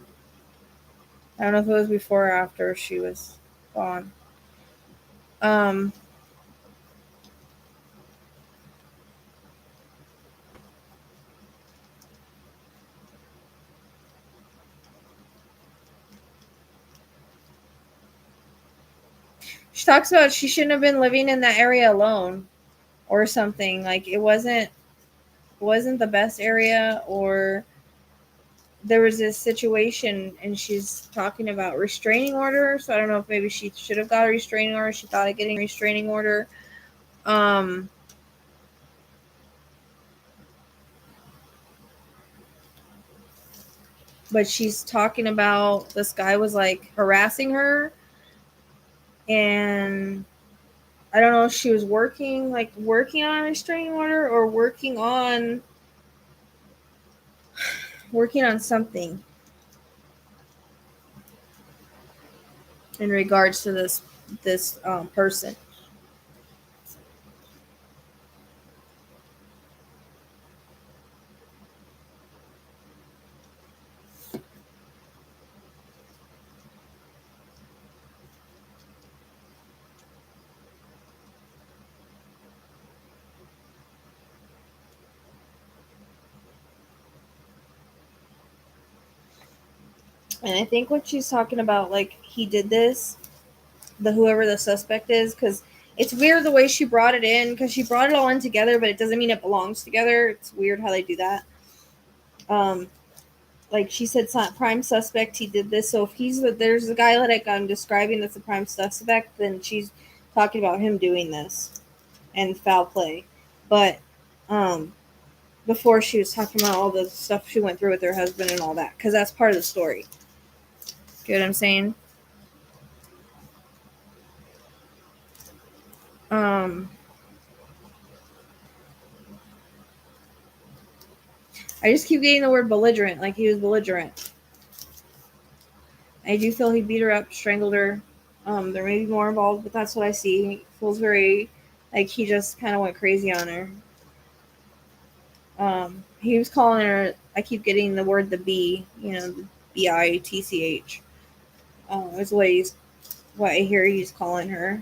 I don't know if it was before or after she was gone. She talks about she shouldn't have been living in that area alone or something. Like it wasn't the best area, or there was this situation and she's talking about restraining order. So I don't know if maybe she should have got a restraining order. She thought of getting a restraining order. But she's talking about this guy was like harassing her, and I don't know if she was working on a restraining order or working on something in regards to this person. And I think what she's talking about, like, he did this whoever the suspect is, because it's weird the way she brought it in, because she brought it all in together, but it doesn't mean it belongs together. It's weird how they do that. Like she said, prime suspect, he did this. So if there's a guy like I'm describing that's a prime suspect, then she's talking about him doing this and foul play. But before she was talking about all the stuff she went through with her husband and all that, because that's part of the story. Get what I'm saying? I just keep getting the word belligerent, like he was belligerent. I do feel he beat her up, strangled her. There may be more involved, but that's what I see. He feels very like he just kind of went crazy on her. He was calling her. I keep getting the word the B, the BITCH. Is what I hear he's calling her.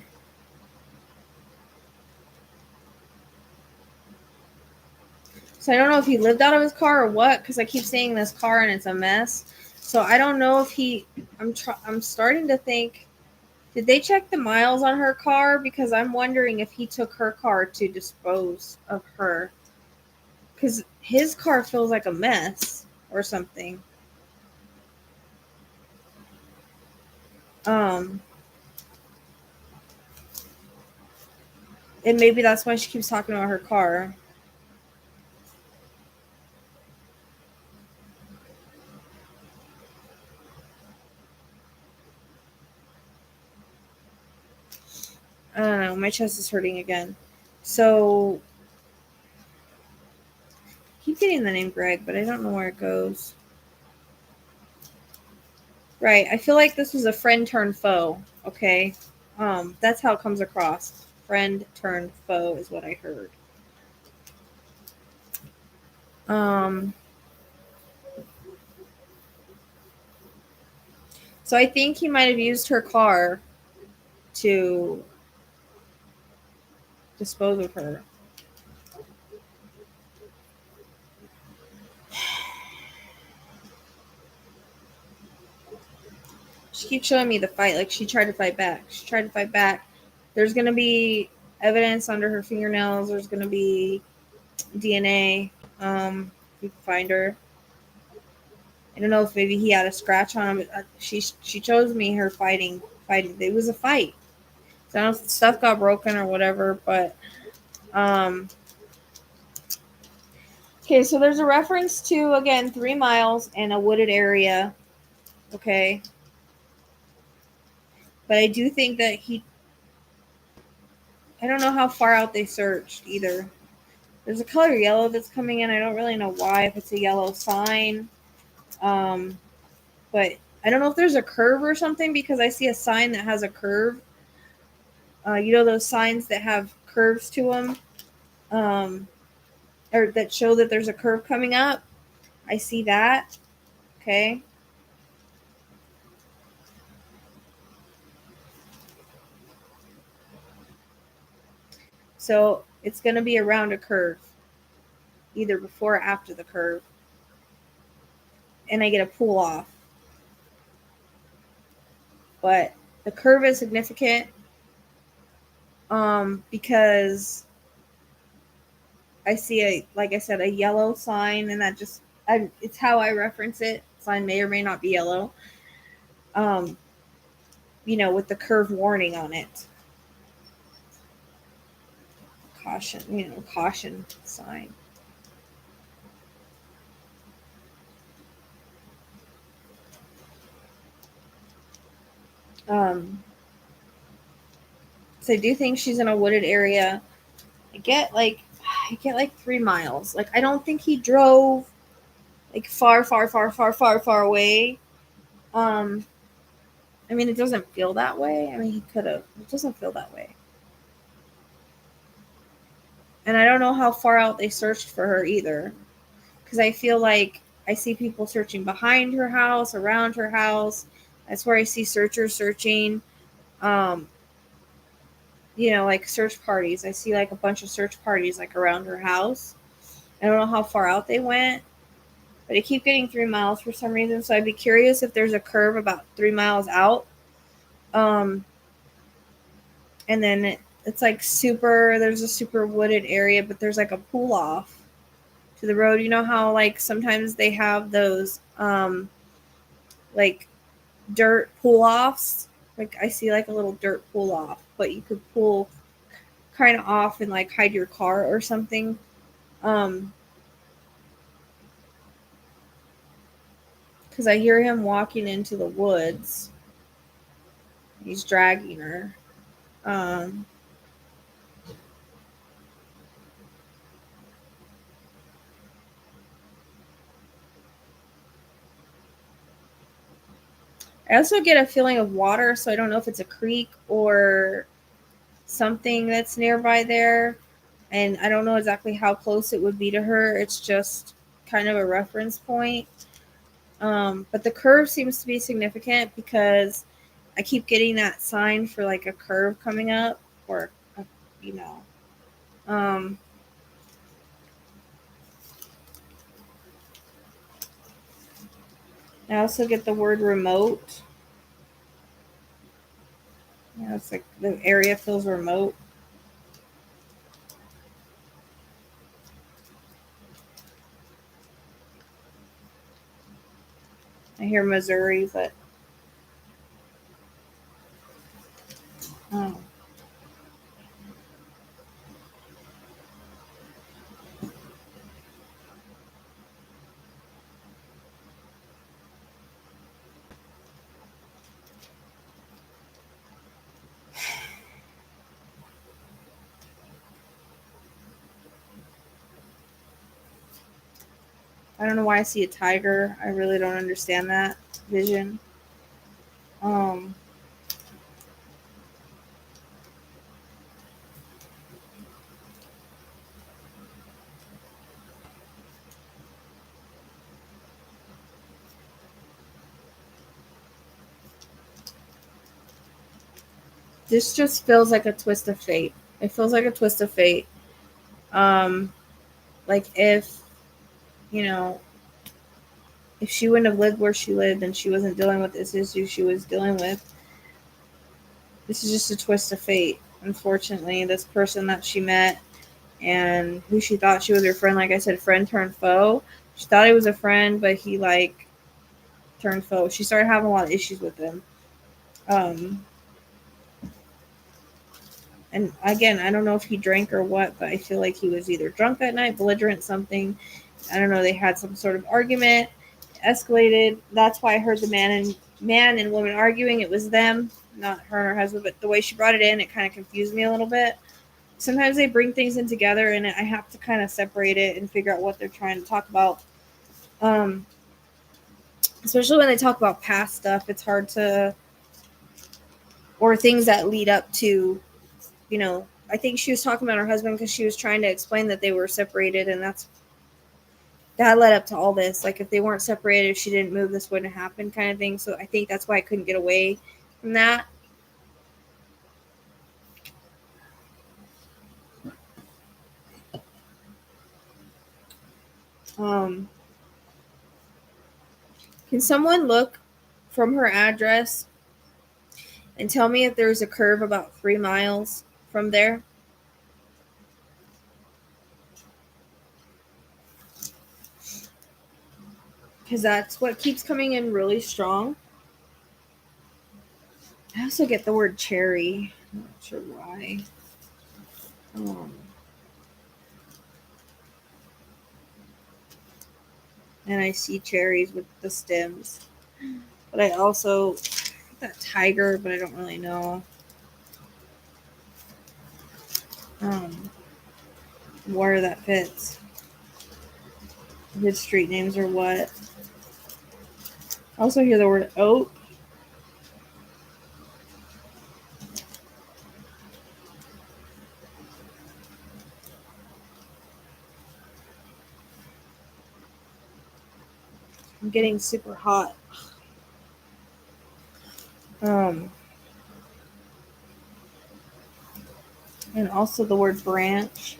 So I don't know if he lived out of his car or what, because I keep seeing this car and it's a mess. So I don't know if he. I'm starting to think. Did they check the miles on her car? Because I'm wondering if he took her car to dispose of her. Because his car feels like a mess or something. And maybe that's why she keeps talking about her car. I don't know. My chest is hurting again. So, I keep getting the name Greg, but I don't know where it goes. Right. I feel like this was a friend turned foe. Okay. That's how it comes across. Friend turned foe is what I heard. So I think he might have used her car to dispose of her. She keeps showing me the fight. Like, she tried to fight back. There's going to be evidence under her fingernails. There's going to be DNA. You can find her. I don't know if maybe he had a scratch on him. She shows me her fighting. It was a fight. So I don't know if stuff got broken or whatever, but okay, so there's a reference to, again, 3 miles and a wooded area. Okay. But I do think that I don't know how far out they searched either. There's a color yellow that's coming in. I don't really know why, if it's a yellow sign. But I don't know if there's a curve or something, because I see a sign that has a curve. Those signs that have curves to them, or that show that there's a curve coming up. I see that. Okay. So it's going to be around a curve, either before or after the curve. And I get a pull off. But the curve is significant because I see like I said, a yellow sign, and that it's how I reference it. Sign may or may not be yellow. With the curve warning on it. Caution sign. So I do think she's in a wooded area. I get like 3 miles. Like, I don't think he drove like far away. I mean, it doesn't feel that way. I mean, he could have. It doesn't feel that way. And I don't know how far out they searched for her either. Because I feel like I see people searching behind her house, around her house. That's where I see searchers searching. Like search parties. I see like a bunch of search parties like around her house. I don't know how far out they went, but I keep getting 3 miles for some reason. So I'd be curious if there's a curve about 3 miles out. and then it's like super, there's a super wooded area, but there's like a pull off to the road. You know how like sometimes they have those like dirt pull offs? Like I see like a little dirt pull off, but you could pull kind of off and like hide your car or something. Because I hear him walking into the woods. He's dragging her. Um, I also get a feeling of water, so I don't know if it's a creek or something that's nearby there. And I don't know exactly how close it would be to her. It's just kind of a reference point. But the curve seems to be significant because I keep getting that sign for like a curve coming up, or, you know. Um, I also get the word remote. Yeah, it's like the area feels remote. I hear Missouri, but oh. I don't know why I see a tiger. I really don't understand that vision. Um, this just feels like a twist of fate. It feels like a twist of fate. Um, like if, you know, if she wouldn't have lived where she lived and she wasn't dealing with this issue she was dealing with, this is just a twist of fate. Unfortunately, this person that she met and who she thought she was her friend, like I said, friend turned foe. She thought he was a friend, but he like turned foe. She started having a lot of issues with him. Um, and again, I don't know if he drank or what, but I feel like he was either drunk that night, belligerent, something. I don't know. They had some sort of argument, escalated. That's why I heard the man and woman arguing. It was them, not her and her husband. But the way she brought it in, it kind of confused me a little bit. Sometimes they bring things in together, and I have to kind of separate it and figure out what they're trying to talk about. Um, Especially when they talk about past stuff, it's hard to, or things that lead up to, you know. I think she was talking about her husband because she was trying to explain that they were separated, and that led up to all this. Like if they weren't separated, if she didn't move, this wouldn't happen, kind of thing. So I think that's why I couldn't get away from that. Um, can someone look from her address and tell me if there's a curve about 3 miles from there? Because that's what keeps coming in really strong. I also get the word cherry. I'm not sure why. Um, and I see cherries with the stems. But I also that tiger, but I don't really know where that fits. His street names or what. I also hear the word oak. I'm getting super hot. Um, and also the word branch.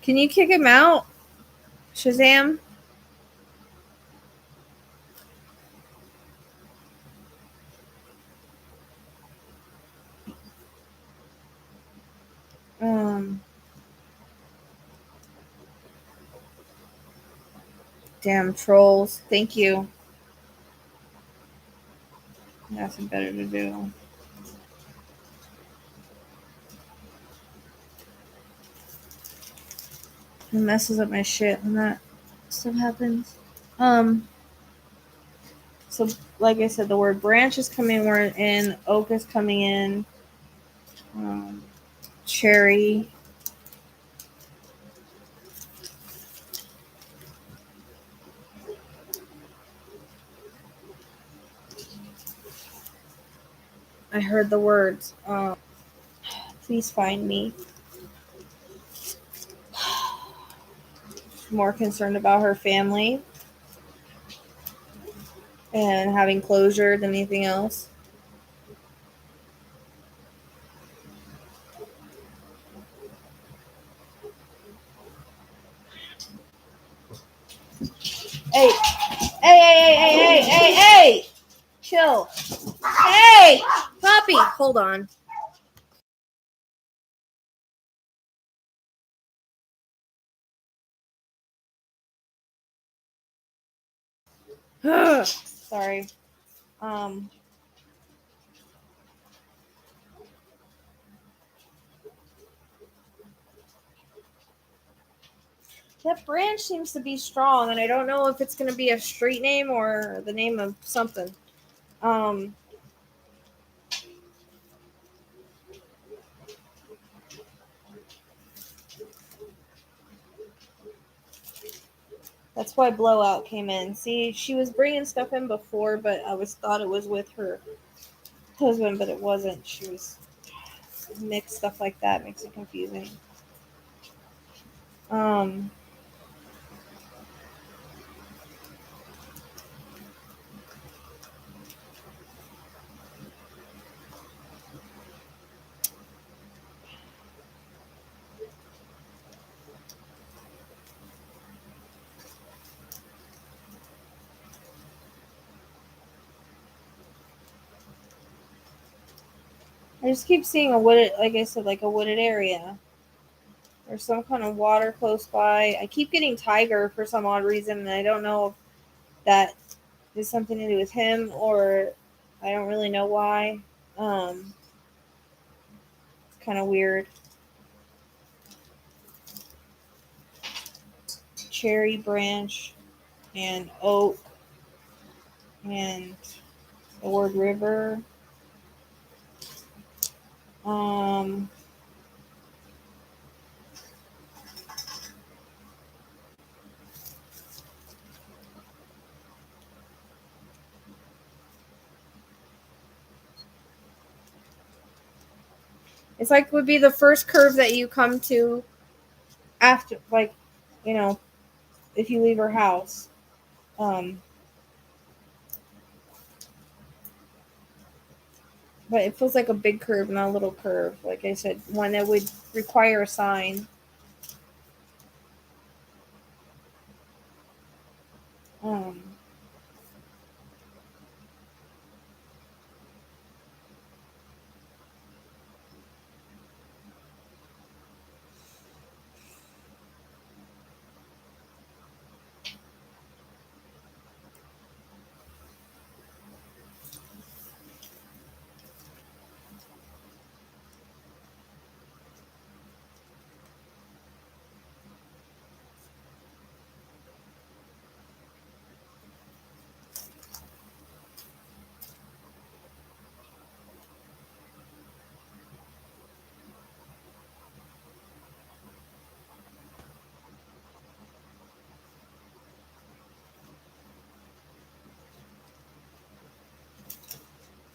Can you kick him out? Shazam? Damn trolls. Thank you. Nothing better to do. It messes up my shit when that stuff happens. So like I said, the word branch is coming in, oak is coming in, cherry. I heard the words, please find me. More concerned about her family and having closure than anything else. Hey, hey! Chill. Hey, puppy, hold on. Sorry. That branch seems to be strong, and I don't know if it's going to be a street name or the name of something. That's why Blowout came in. See, she was bringing stuff in before, but I thought it was with her husband, but it wasn't. She was mixed stuff like that. Makes it confusing. I just keep seeing a wooded, like I said, like a wooded area. There's some kind of water close by. I keep getting tiger for some odd reason, and I don't know if that is something to do with him or I don't really know why. It's kind of weird. Cherry branch and oak and the word river. It's like would be the first curve that you come to after, like, you know, if you leave her house. But it feels like a big curve, not a little curve. Like I said, one that would require a sign.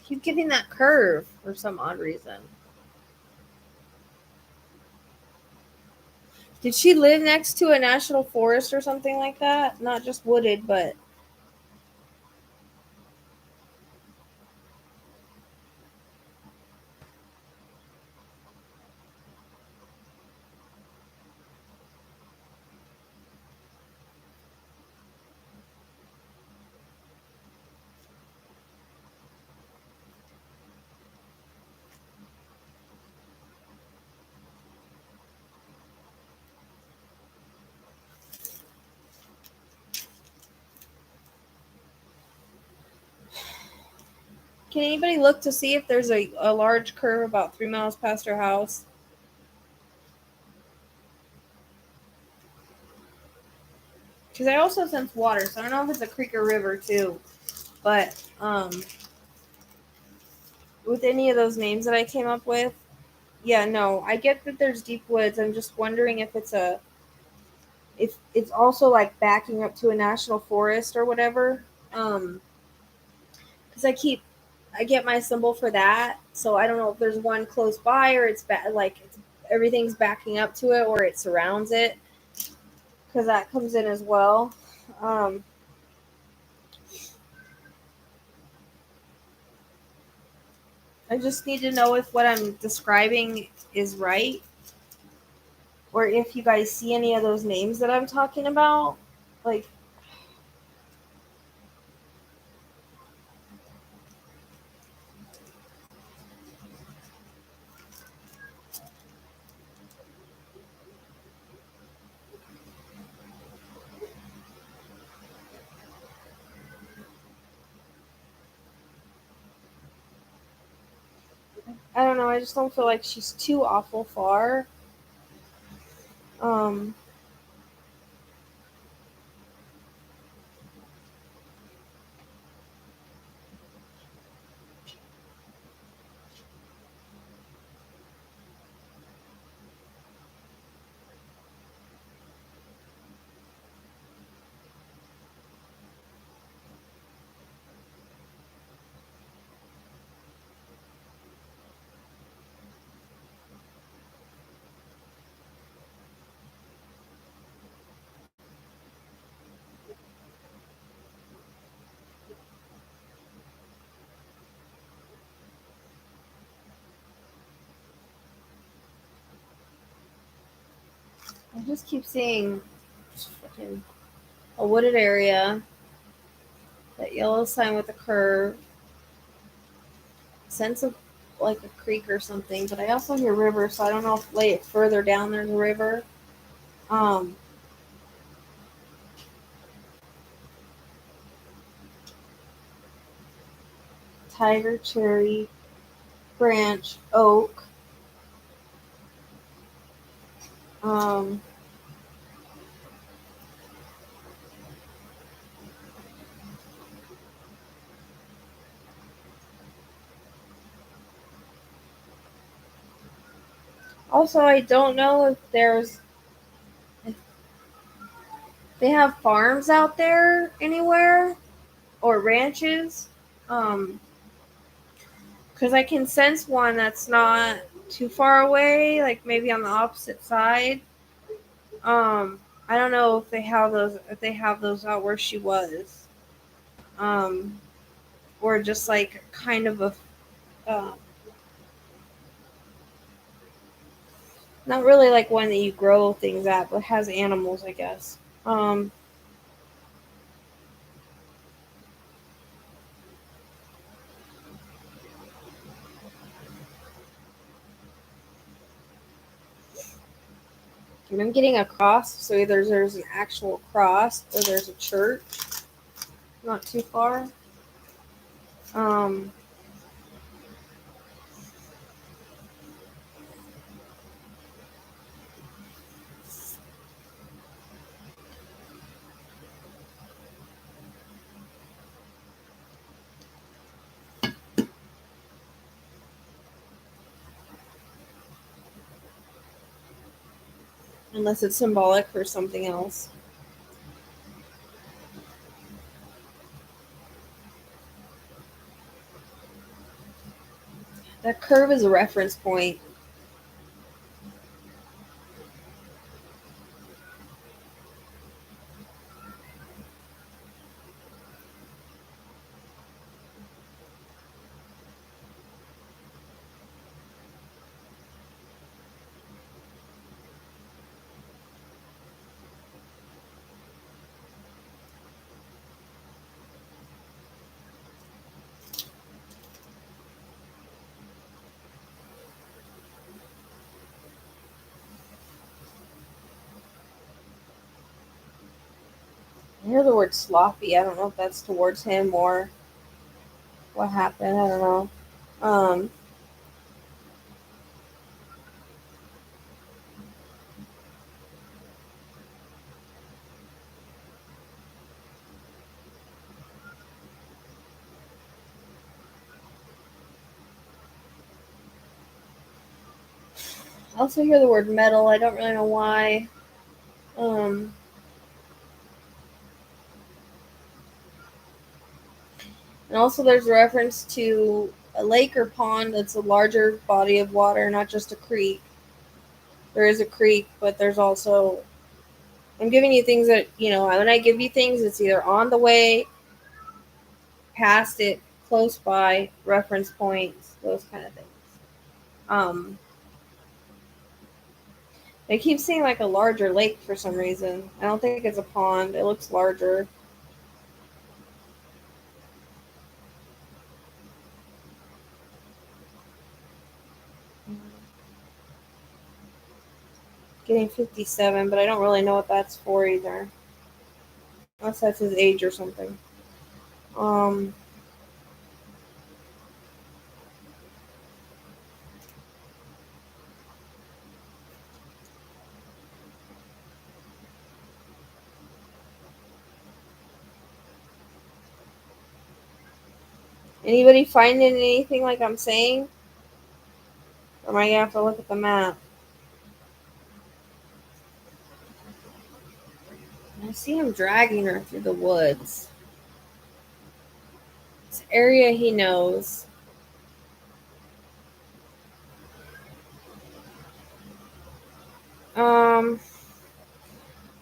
Keep getting that curve for some odd reason. Did she live next to a national forest or something like that? Not just wooded, but Can anybody look to see if there's a large curve about 3 miles past our house? Because I also sense water, so I don't know if it's a creek or river too. But with any of those names that I came up with, yeah, no, I get that there's deep woods. I'm just wondering if it's also like backing up to a national forest or whatever. Because I get my symbol for that, so I don't know if there's one close by or everything's backing up to it or it surrounds it, because that comes in as well. Um, I just need to know if what I'm describing is right, or if you guys see any of those names that I'm talking about. Like, I don't know. I just don't feel like she's too awful far. Um, I just keep seeing a wooded area, that yellow sign with a curve, sense of like a creek or something, but I also hear river, so I don't know if lay it further down there's a river. Um, Tiger, cherry, branch, oak. Um, Also, I don't know if they have farms out there anywhere or ranches. Um, because I can sense one that's not too far away, like maybe on the opposite side. I don't know if they have those. If they have those out where she was, um, or just like kind of a, uh, not really like one that you grow things at, but has animals, I guess. And I'm getting a cross, so either there's an actual cross or there's a church, not too far. Um, Unless it's symbolic for something else. That curve is a reference point. I hear the word sloppy. I don't know if that's towards him or what happened. I don't know. Um, I also hear the word metal. I don't really know why. Um, and also, there's a reference to a lake or pond that's a larger body of water, not just a creek. There is a creek, but there's also. I'm giving you things that, when I give you things, it's either on the way, past it, close by, reference points, those kind of things. Um, I keep seeing like a larger lake for some reason. I don't think it's a pond. It looks larger. Getting 57, but I don't really know what that's for either. Unless that's his age or something. Um, Anybody finding anything like I'm saying? Or am I gonna have to look at the map? I see him dragging her through the woods. It's an area he knows. Um,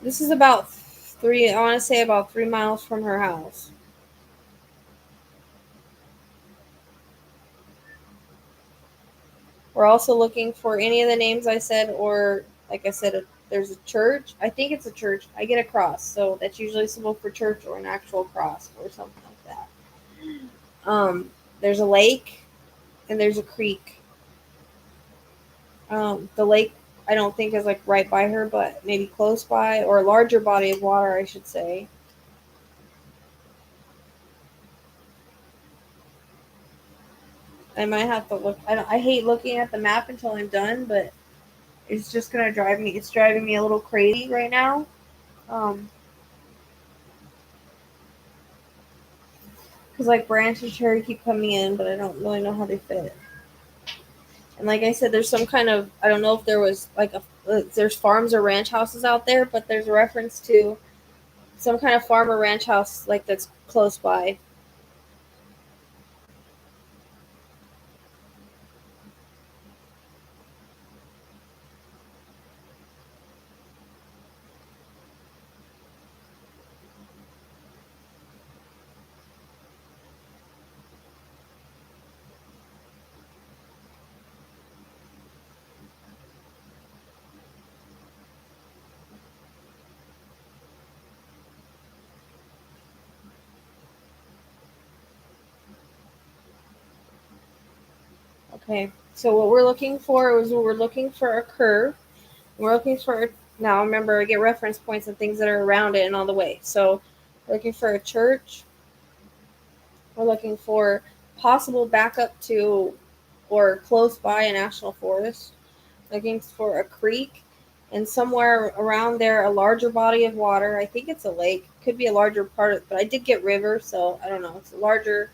this is about I want to say about 3 miles from her house. We're also looking for any of the names I said, or like I said, there's a church. I think it's a church. I get a cross, so that's usually symbol for church or an actual cross or something like that. There's a lake and there's a creek. The lake I don't think is like right by her, but maybe close by, or a larger body of water, I should say. I might have to look. I hate looking at the map until I'm done, but it's just gonna drive me. It's driving me a little crazy right now. Um, because like Branch and Cherry keep coming in, but I don't really know how they fit. And like I said, there's some kind of, I don't know if there was like there's farms or ranch houses out there, but there's a reference to some kind of farm or ranch house like that's close by. Okay, so what we're looking for is we're looking for a curve. We're looking for, now remember, I get reference points and things that are around it and on the way. So we're looking for a church. We're looking for possible backup to or close by a national forest. Looking for a creek, and somewhere around there a larger body of water. I think it's a lake. Could be a larger part of, but I did get river, so I don't know. It's a larger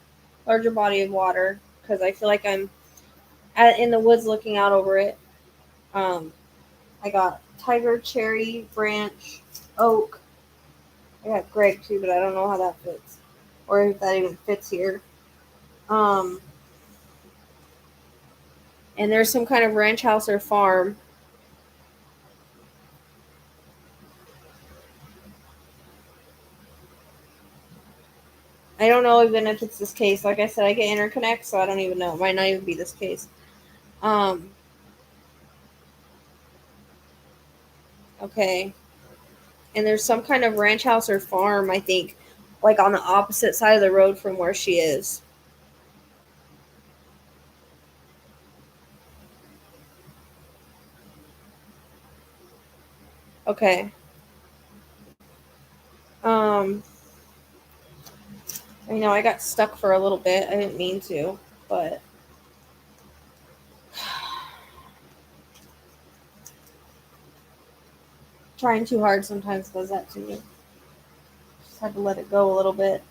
body of water because I feel like I'm in the woods looking out over it. Um, I got tiger, cherry, branch, oak. I got Greg too, but I don't know how that fits, or if that even fits here. Um, and there's some kind of ranch house or farm. I don't know even if it's this case. Like I said, I get interconnect, so I don't even know. It might not even be this case. Um, okay. And there's some kind of ranch house or farm, I think, like on the opposite side of the road from where she is. Okay. Um, I know I got stuck for a little bit. I didn't mean to, but trying too hard sometimes does that to me. Just had to let it go a little bit.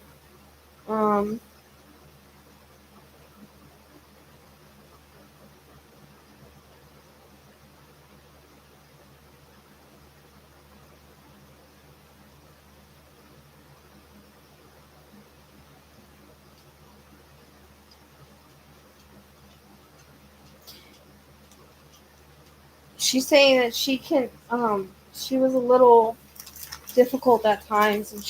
She's saying that she was a little difficult at times, and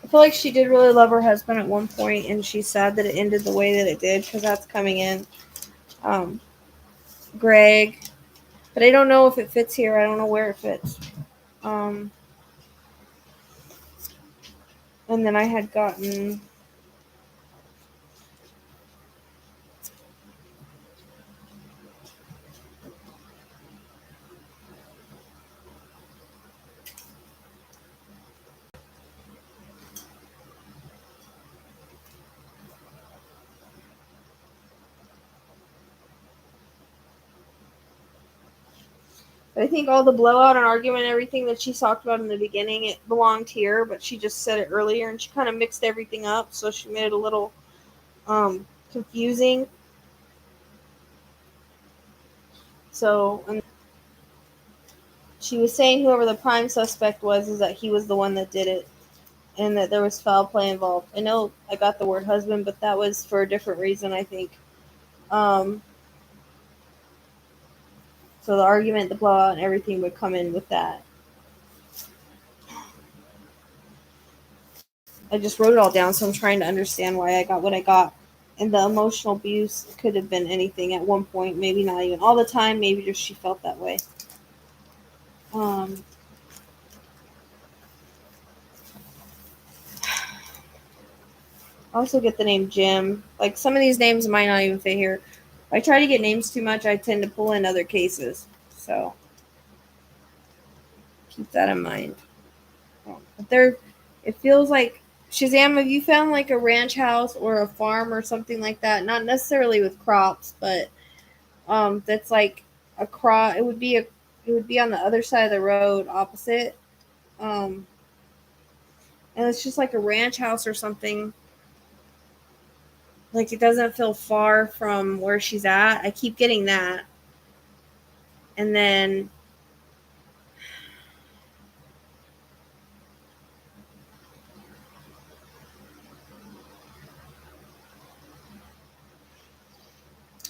I feel like she did really love her husband at one point, and she's sad that it ended the way that it did, because that's coming in. Greg, but I don't know if it fits here. I don't know where it fits. And then I had gotten I think all the blowout and argument and everything that she talked about in the beginning, it belonged here, but she just said it earlier, and she kind of mixed everything up, so she made it a little confusing. So, and she was saying whoever the prime suspect was is that he was the one that did it, and that there was foul play involved. I know I got the word husband, but that was for a different reason, I think. So the argument, the blowout, and everything would come in with that. I just wrote it all down, so I'm trying to understand why I got what I got. And the emotional abuse could have been anything at one point, maybe not even all the time, maybe just she felt that way. I also get the name Jim. Like, some of these names might not even fit here. If I try to get names too much, I tend to pull in other cases. So keep that in mind. But it feels like, Shazam, have you found like a ranch house or a farm or something like that? Not necessarily with crops, but that's like a crop. It would be on the other side of the road, opposite. And it's just like a ranch house or something. Like, it doesn't feel far from where she's at. I keep getting that. And then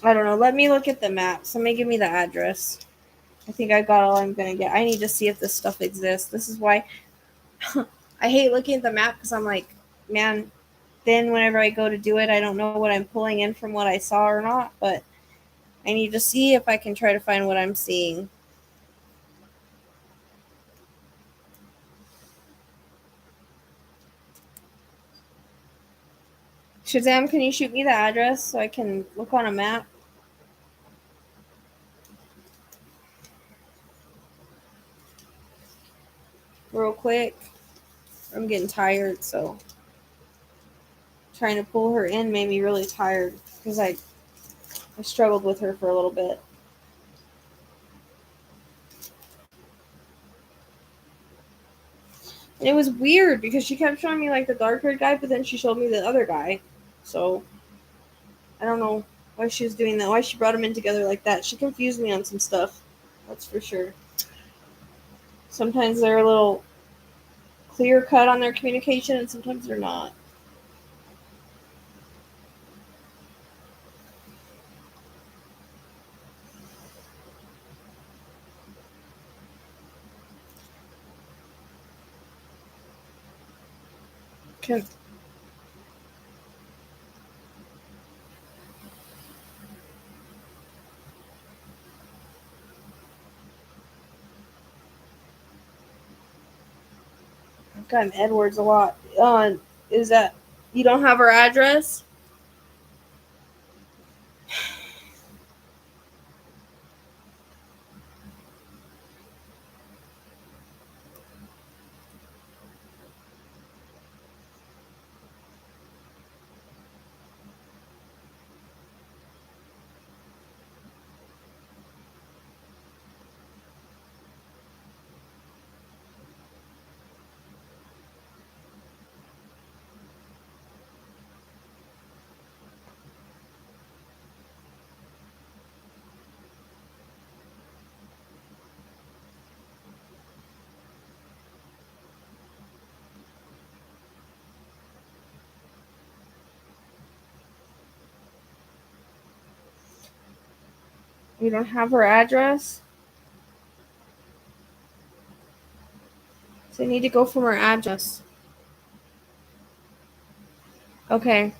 I don't know. Let me look at the map. Somebody give me the address. I think I got all I'm going to get. I need to see if this stuff exists. This is why I hate looking at the map, because I'm like, man, then whenever I go to do it, I don't know what I'm pulling in from what I saw or not, but I need to see if I can try to find what I'm seeing. Shazam, can you shoot me the address so I can look on a map? Real quick. I'm getting tired, so trying to pull her in made me really tired, because I struggled with her for a little bit. And it was weird, because she kept showing me like the dark haired guy, but then she showed me the other guy. So I don't know why she was doing that, why she brought them in together like that. She confused me on some stuff. That's for sure. Sometimes they're a little clear cut on their communication, and sometimes they're not. Can I've gotten Edwards a lot. Is that you don't have her address? You don't have her address? So I need to go from her address. Okay.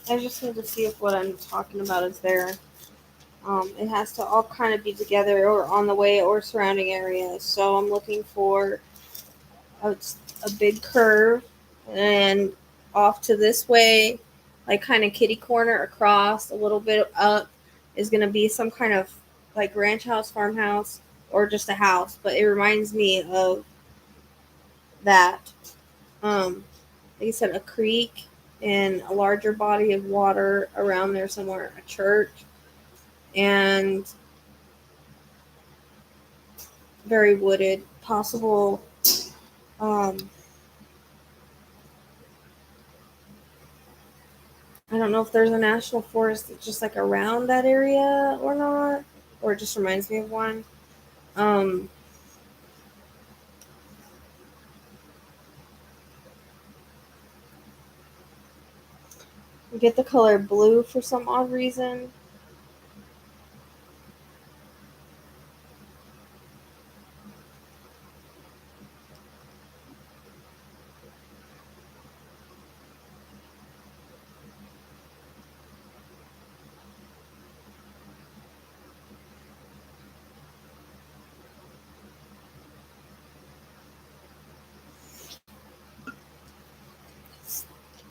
I just need to see if what I'm talking about is there. It has to all kind of be together or on the way or surrounding areas. So I'm looking for a, a big curve and off to this way, like kind of kitty corner across a little bit up is going to be some kind of like ranch house, farmhouse, or just a house. But it reminds me of that. Like I said, a creek and a larger body of water around there somewhere, a church, and very wooded, possible. I don't know if there's a national forest that's just like around that area or not, or it just reminds me of one. Um, we get the color blue for some odd reason.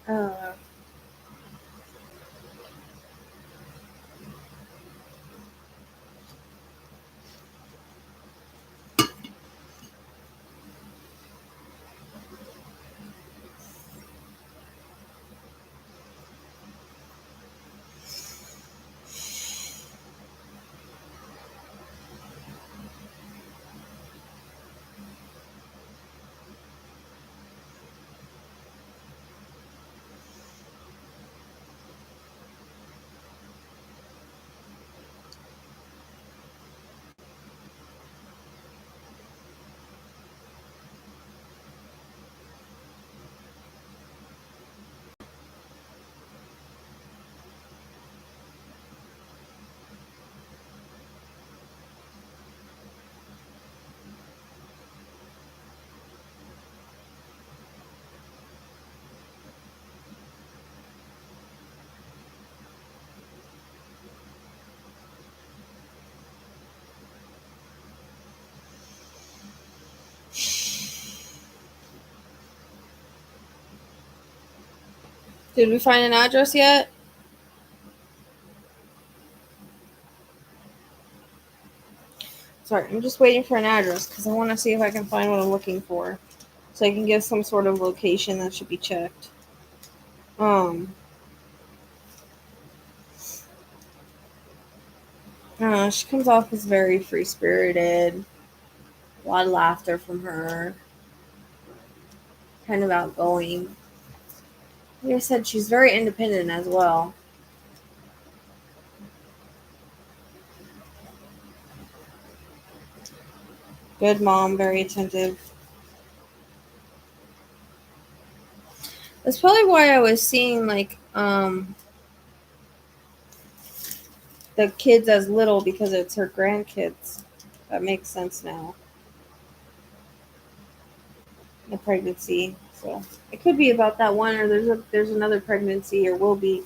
Uh, did we find an address yet? Sorry, I'm just waiting for an address because I want to see if I can find what I'm looking for, so I can give some sort of location that should be checked. I don't know, she comes off as very free spirited, a lot of laughter from her, kind of outgoing. Like I said, she's very independent as well. Good mom, very attentive. That's probably why I was seeing like the kids as little, because it's her grandkids. That makes sense now. The pregnancy. So it could be about that one, or there's another pregnancy, or will be.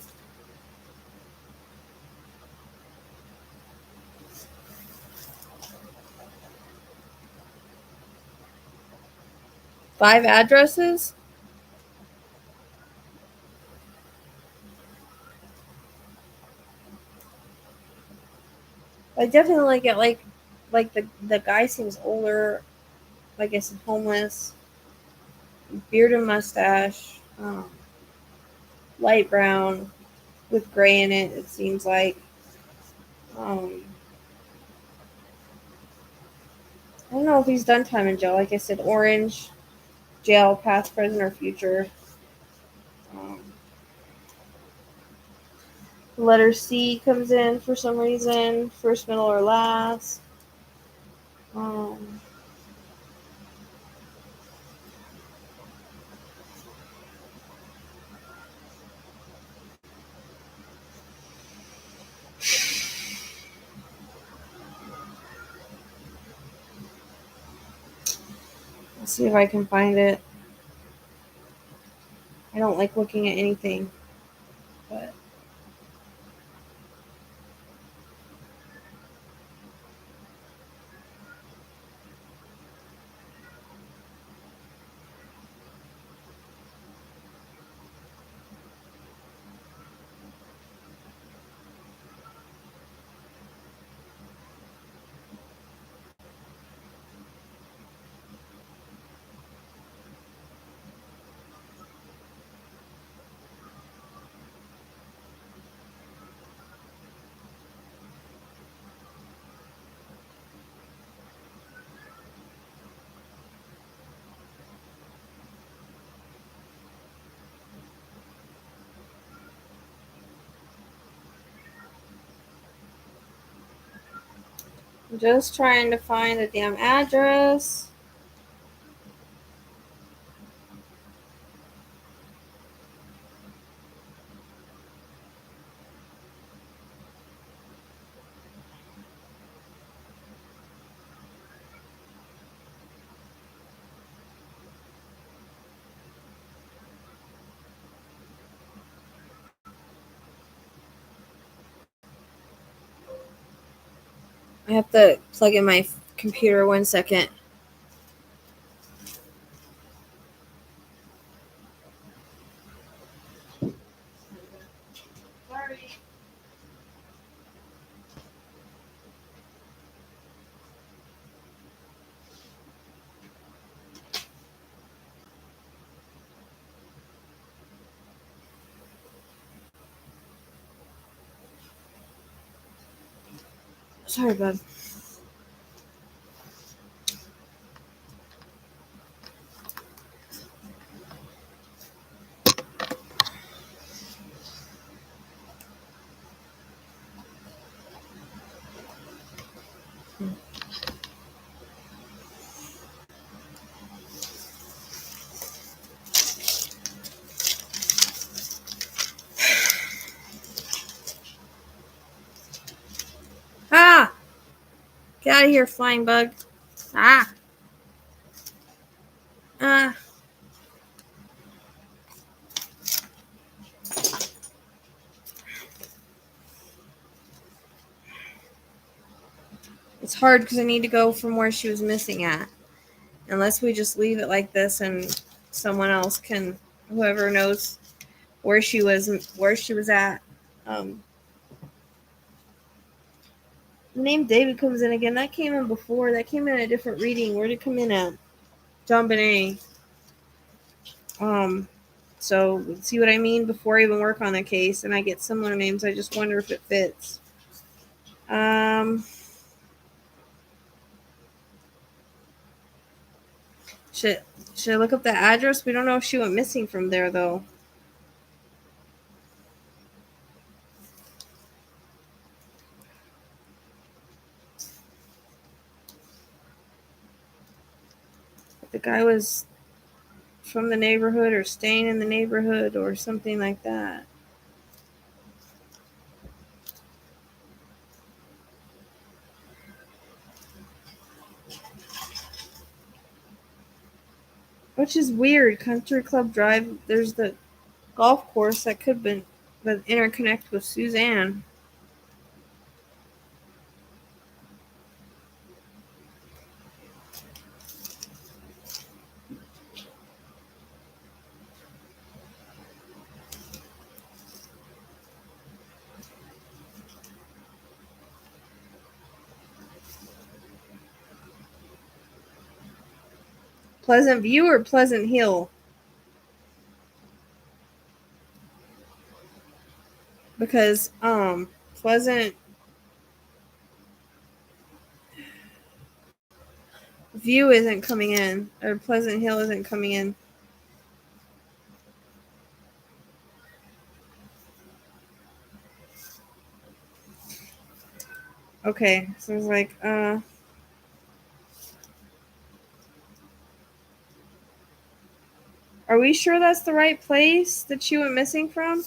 Five addresses? I definitely get like the guy seems older, like I said, homeless, beard and mustache, light brown with gray in it. It seems like. Um, I don't know if he's done time in jail. Like I said, orange, jail, past, present, or future. Um, letter C comes in for some reason, first, middle, or last. Um, let's see if I can find it. I don't like looking at anything, but I'm just trying to find the damn address. I have to plug in my computer 1 second. Sorry. Sorry, bud. Ah! Get out of here, flying bug. Ah! Ah! It's hard because I need to go from where she was missing at. Unless we just leave it like this and someone else can, whoever knows where she was at. Um, the name David comes in again. That came in before. That came in a different reading. Where did it come in at? John Benet. So see what I mean? Before I even work on the case and I get similar names, I just wonder if it fits. Um, should should I look up the address? We don't know if she went missing from there though. The guy was from the neighborhood or staying in the neighborhood or something like that. Which is weird. Country Club Drive, there's the golf course that could have been the interconnect with Suzanne. Pleasant View or Pleasant Hill? Because Pleasant View isn't coming in, or Pleasant Hill isn't coming in. Okay, so it's like, are we sure that's the right place that she went missing from?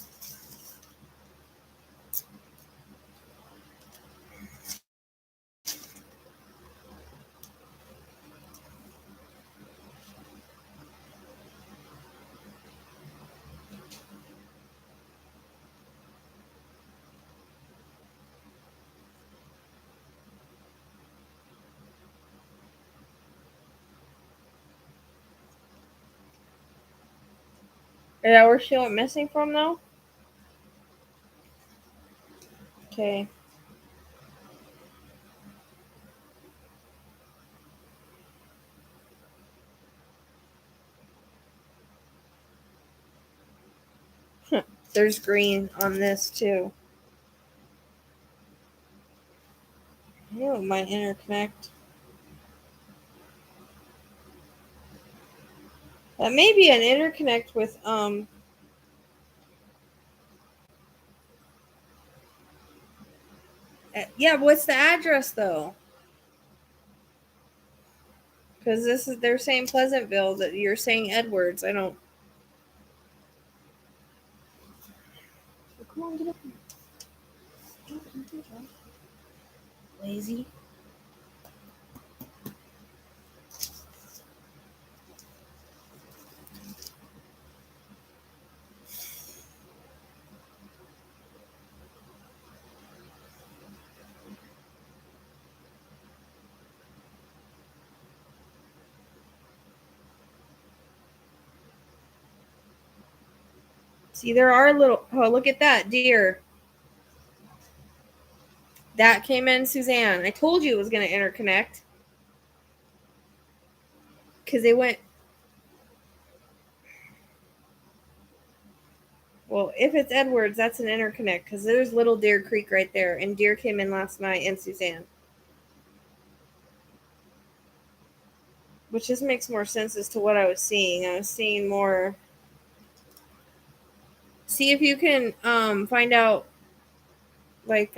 Is that where she went missing from, though? Okay. There's green on this, too. I knew it might interconnect. That may be an interconnect with, yeah, what's the address, though? Because they're saying Pleasantville, that you're saying Edwards. I don't. Come on, get up here. Lazy. See, there are little. Oh, look at that deer. That came in, Suzanne. I told you it was going to interconnect. Because they went. Well, if it's Edwards, that's an interconnect. Because there's Little Deer Creek right there. And deer came in last night in Suzanne. Which just makes more sense as to what I was seeing. I was seeing more. See if you can find out, like,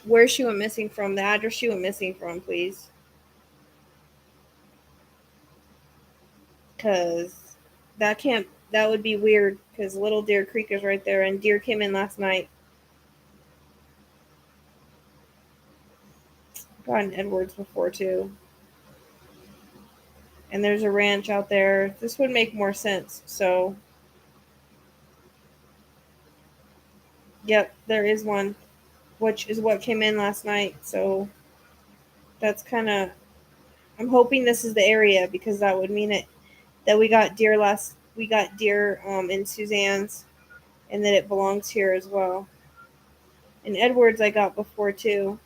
where she went missing from, the address she went missing from, please. Because that would be weird, because Little Deer Creek is right there, and deer came in last night. Gotten Edwards before, too. And there's a ranch out there. This would make more sense, so. Yep, there is one, which is what came in last night, so that's kind of. I'm hoping this is the area, because that would mean that we got deer in Suzanne's, and that it belongs here as well. And Edwards I got before too.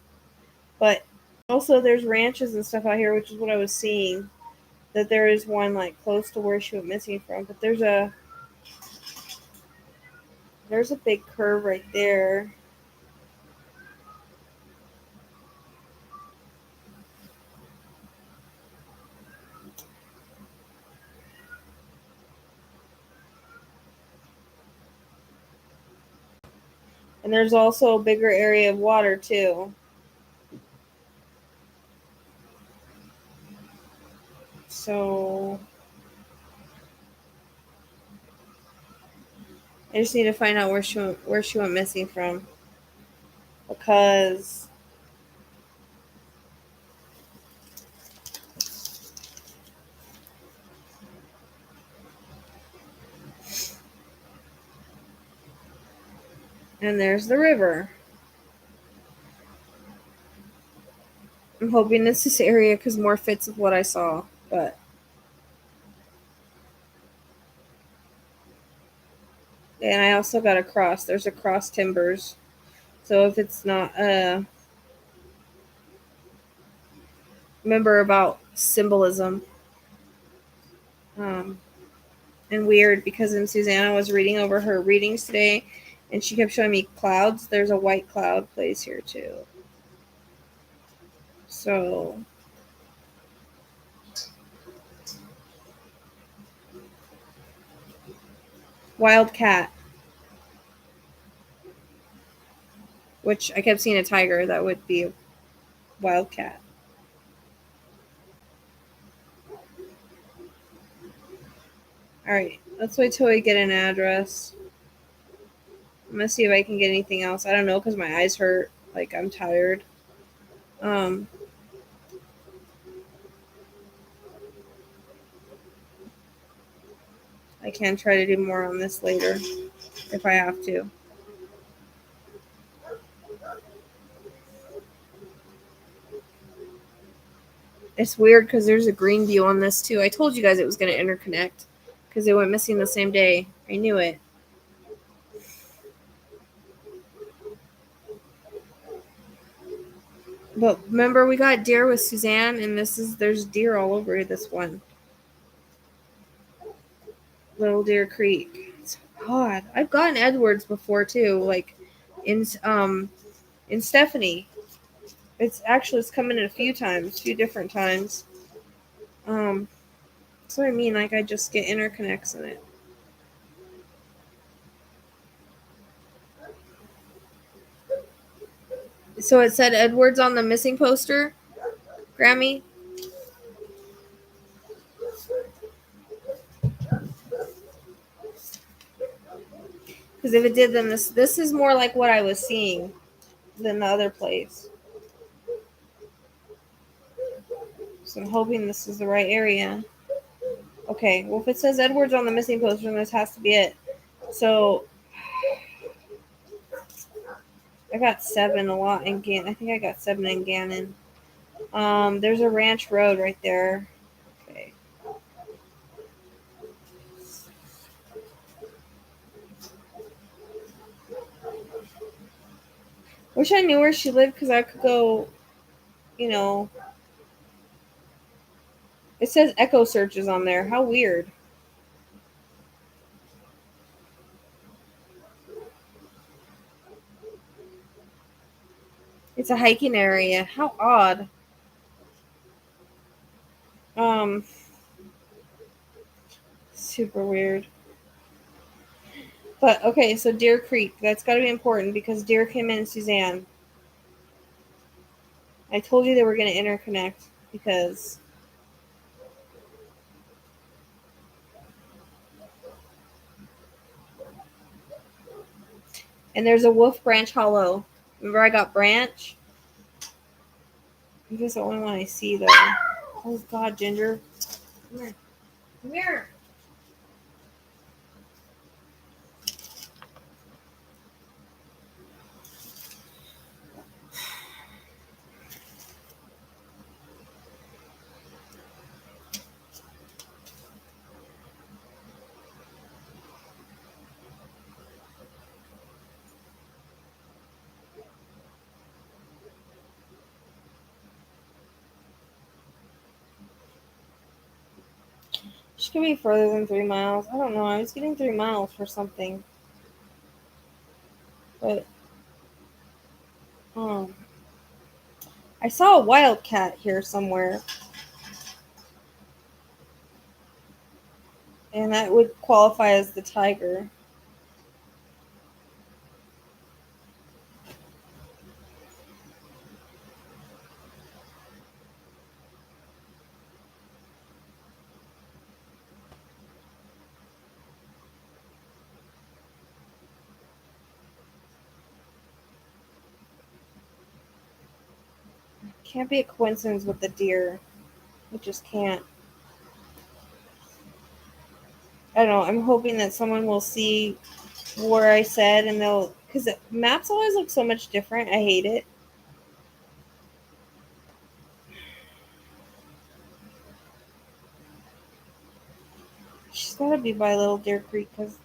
But also there's ranches and stuff out here, which is what I was seeing. That there is one like close to where she went missing from. But there's a big curve right there. And there's also a bigger area of water too. So I just need to find out where she went missing from, because and there's the river. I'm hoping it's this area because more fits with what I saw, but and I also got a cross. There's a cross timbers. So if it's not remember about symbolism. And weird, because when Susanna was reading over her readings today and she kept showing me clouds, there's a white cloud place here too. So wildcat, which I kept seeing a tiger, that would be a wildcat. Alright, let's wait till we get an address. I'm gonna see if I can get anything else. I don't know, because my eyes hurt. Like, I'm tired. I can try to do more on this later if I have to. It's weird because there's a green view on this too. I told you guys it was going to interconnect because they went missing the same day. I knew it. But remember, we got deer with Suzanne, and there's deer all over this one. Little Deer Creek. It's odd. I've gotten Edwards before too, like in Stephanie. It's coming in a few different times. That's what I mean. Like, I just get interconnects in it. So it said Edwards on the missing poster, Grammy. Because if it did, then this is more like what I was seeing than the other place. So I'm hoping this is the right area. Okay, well, if it says Edwards on the missing poster, then this has to be it. So I got 7 a lot in Gannon. I think I got 7 in Gannon. There's a ranch road right there. Okay. Wish I knew where she lived because I could go, It says echo searches on there. How weird. It's a hiking area. How odd. Super weird. But, okay, so Deer Creek. That's got to be important because deer came in Suzanne. I told you they were going to interconnect because... And there's a Wolf Branch Hollow. Remember I got Branch? This is the only one I see, though. Oh, God, Ginger. Come here. Come here. She could be further than 3 miles. I don't know. I was getting 3 miles for something. But, I saw a wildcat here somewhere. And that would qualify as the tiger. can't be a coincidence with the deer. It just can't. I don't know. I'm hoping that someone will see where I said and they'll... Because maps always look so much different. I hate it. She's got to be by Little Deer Creek because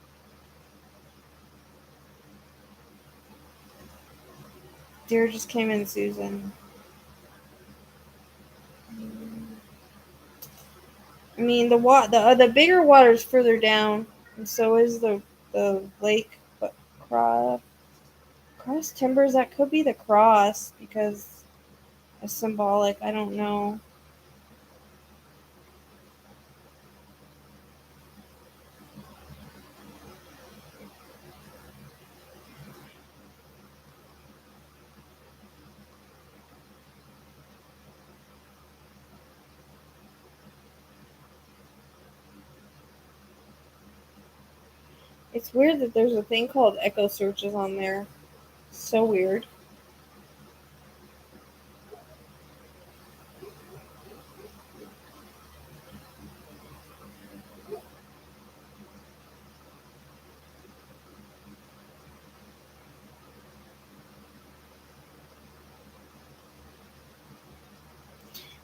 deer just came in, Susan. I mean, the bigger water is further down, and so is the lake. But cross timbers, that could be the cross because it's symbolic. I don't know. It's weird that there's a thing called echo searches on there. So weird.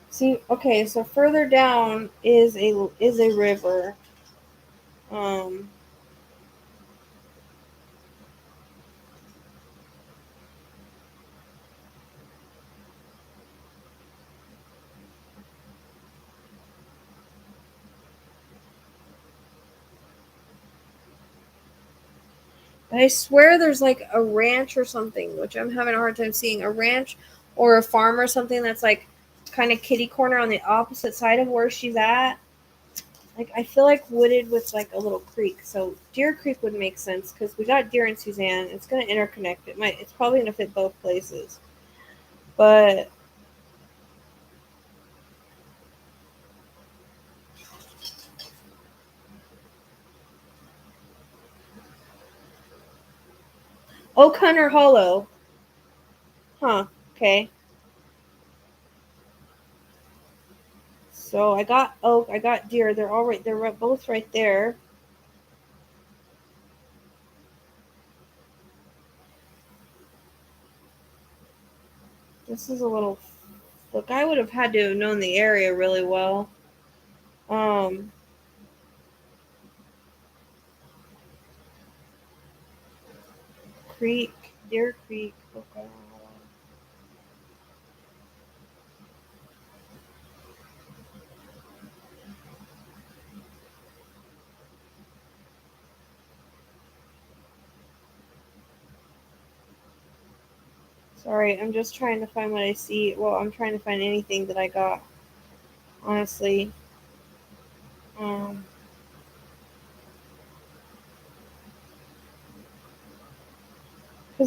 See, okay, so further down is a river. Um, I swear there's like a ranch or something, which I'm having a hard time seeing. A ranch or a farm or something that's like kind of kitty corner on the opposite side of where she's at. Like, I feel like wooded with like a little creek. So Deer Creek would make sense because we got Deer and Suzanne. It's going to interconnect. It's probably going to fit both places. But Oak Hunter Hollow. Huh. Okay. So I got Oak, I got Deer. They're all right. They're both right there. This is a little... Look, I would have had to have known the area really well. Creek, Deer Creek. Okay. Sorry, I'm just trying to find what I see. Well, I'm trying to find anything that I got, honestly. Because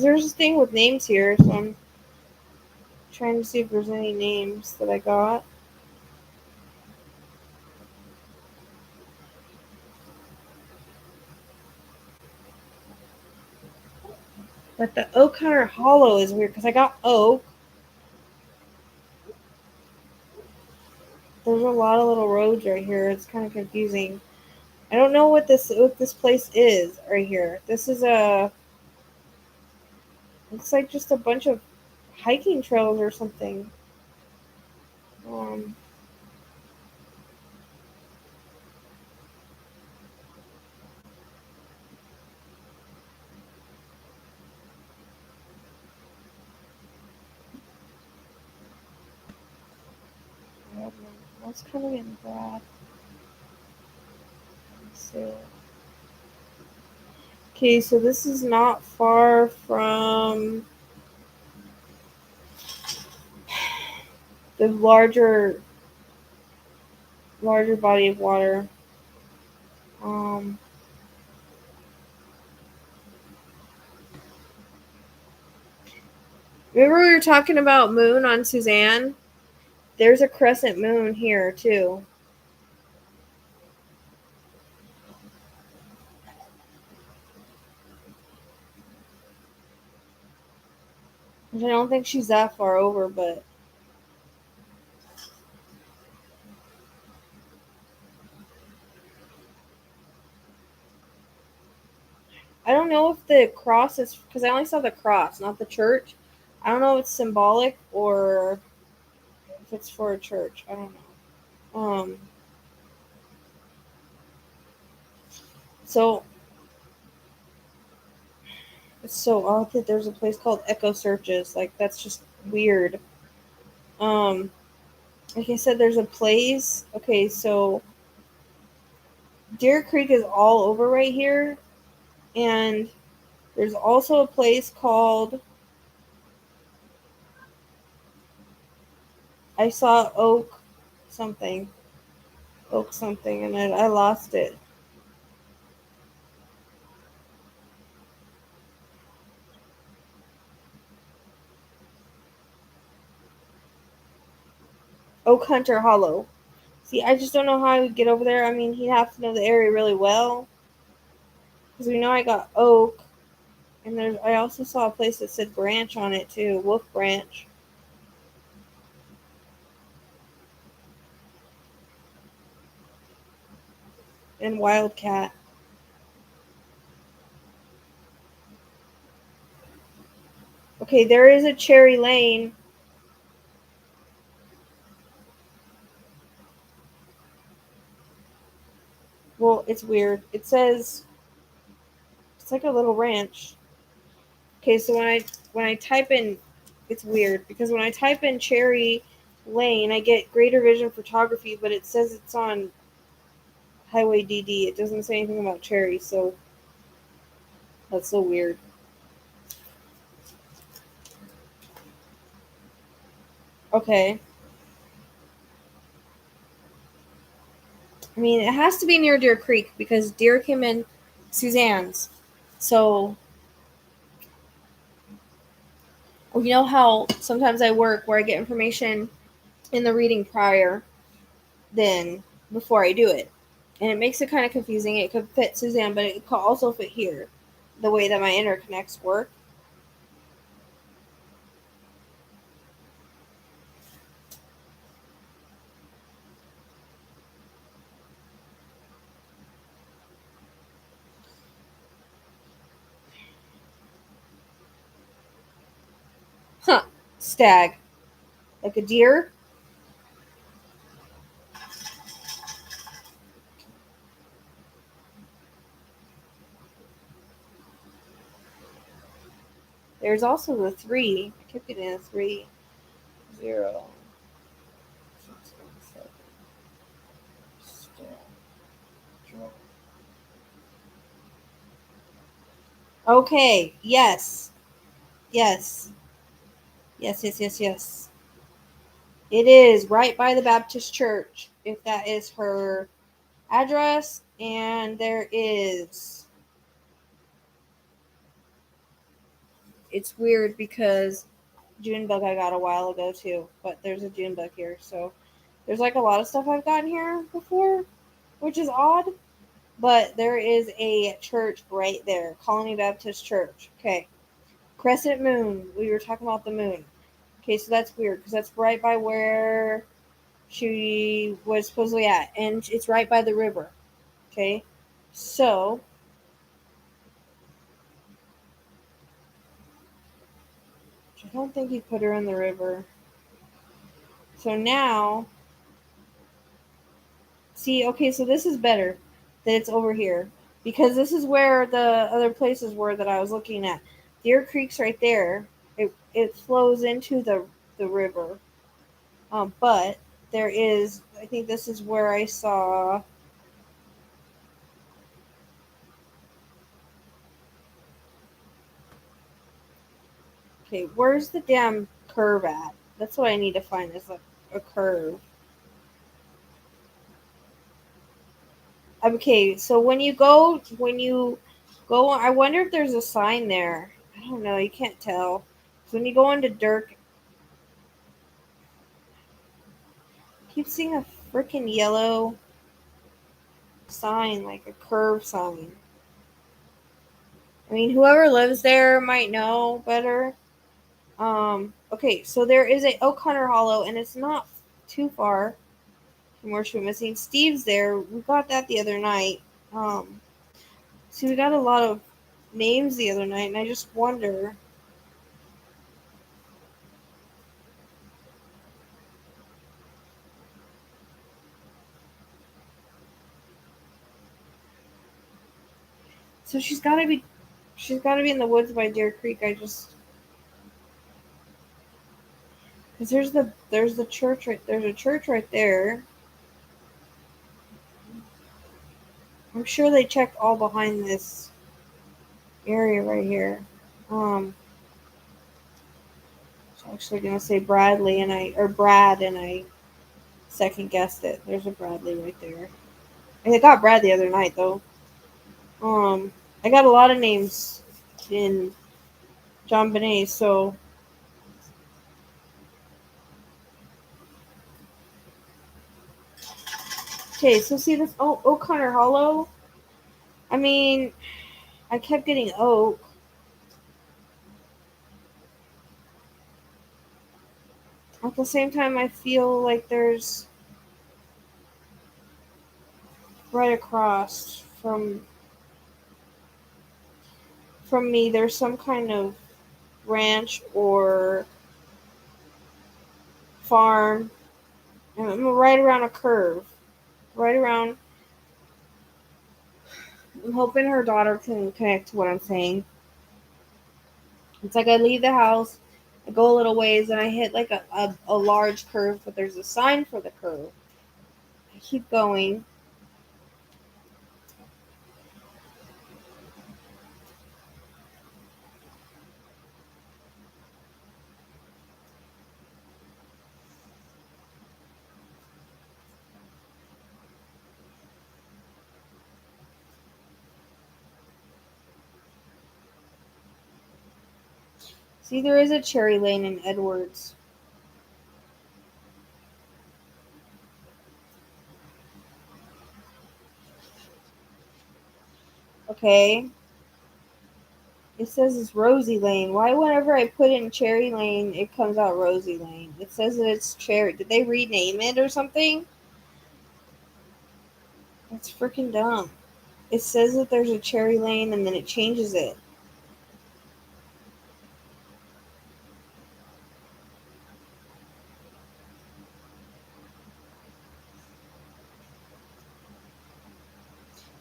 there's this thing with names here, so I'm trying to see if there's any names that I got. But the Oak Hunter Hollow is weird, because I got Oak. There's a lot of little roads right here. It's kind of confusing. I don't know what this place is right here. This is looks like just a bunch of hiking trails or something. Um, That's kind of getting bad. So, okay, so this is not far from the larger body of water. Um, Remember we were talking about moon on Suzanne? There's a crescent moon here too. I don't think she's that far over, but I don't know if the cross is, because I only saw the cross, not the church. I don't know if it's symbolic or if it's for a church. I don't know. So it's so odd that there's a place called Echo Searches. Like, that's just weird. Like I said, there's a place. Okay, so Deer Creek is all over right here, and there's also a place called, I saw something, Oak something, and I lost it. Oak Hunter Hollow. See, I just don't know how I would get over there. I mean, he'd have to know the area really well, because we know I got Oak, and I also saw a place that said Branch on it too, Wolf Branch. And Wildcat. Okay, there is a Cherry Lane. Well, it's weird. It says it's like a little ranch. Okay, so when I type in, it's weird because when I type in Cherry Lane, I get Greater Vision Photography, but it says it's on Highway DD. It doesn't say anything about Cherry, so that's so weird. Okay. I mean, it has to be near Deer Creek because Deer came in Suzanne's. So, you know how sometimes I work where I get information in the reading prior than before I do it. And it makes it kind of confusing. It could fit Suzanne, but it could also fit here, the way that my interconnects work. Huh. Stag. Like a deer? There's also the 3. I kept getting a 3. 0. 6, 7, 7. Okay. Yes. Yes. Yes, yes, yes, yes. It is right by the Baptist church, if that is her address. And there is. It's weird because Junebug I got a while ago too, but there's a Junebug here. So there's like a lot of stuff I've gotten here before, which is odd. But there is a church right there, Colony Baptist Church. Okay. Crescent Moon. We were talking about the moon. Okay, so that's weird because that's right by where she was supposedly at, and it's right by the river. Okay, so I don't think he put her in the river. So now, see, okay, so this is better that it's over here because this is where the other places were that I was looking at. Deer Creek's right there. It flows into the river, but there is. I think this is where I saw. Okay, where's the damn curve at? That's what I need to find is a curve. Okay, so when you go, I wonder if there's a sign there. I don't know. You can't tell. So when you go into Dirk, I keep seeing a freaking yellow sign, like a curve sign. I mean, whoever lives there might know better. Okay, so there is a Oak Hunter Hollow, and it's not too far from where she went missing. Steve's there. We got that the other night. So we got a lot of names the other night, and I just wonder. So she's got to be in the woods by Deer Creek. Because there's the church right there's a church right there. I'm sure they checked all behind this area right here. I was actually gonna say Brad, and I second guessed it. There's a Bradley right there. I got Brad the other night though. I got a lot of names in John Benet, so okay, so see this O'Connor Hollow? I mean, I kept getting oak. At the same time, I feel like there's right across from me, there's some kind of ranch or farm, and I'm right around a curve, right around. I'm hoping her daughter can connect to what I'm saying. It's like I leave the house, I go a little ways, and I hit like a large curve, but there's a sign for the curve. I keep going. See, there is a cherry lane in Edwards. Okay. It says it's Rosie Lane. Why, whenever I put in Cherry Lane, it comes out Rosie Lane? It says that it's Cherry. Did they rename it or something? That's freaking dumb. It says that there's a Cherry Lane and then it changes it.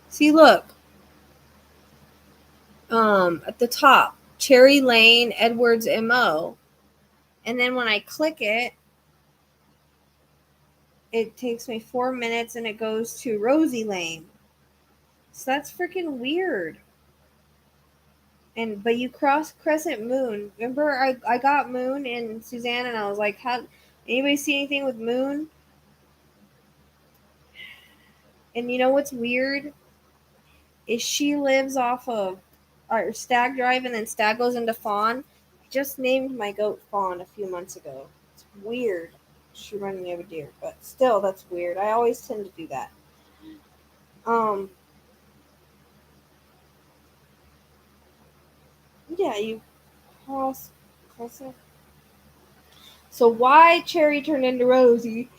See, look. At the top, Cherry Lane, Edwards MO. And then when I click it, it takes me 4 minutes and it goes to Rosie Lane. So that's freaking weird. But you cross Crescent Moon. Remember, I got Moon and Suzanne, and I was like, "How? Anybody see anything with Moon?" And you know what's weird is she lives off of Stag Drive, and then Stag goes into Fawn. I just named my goat Fawn a few months ago. It's weird. She reminded me of a deer, but still, that's weird. I always tend to do that. Yeah, you cross Crescent. So why Cherry turned into Rosie?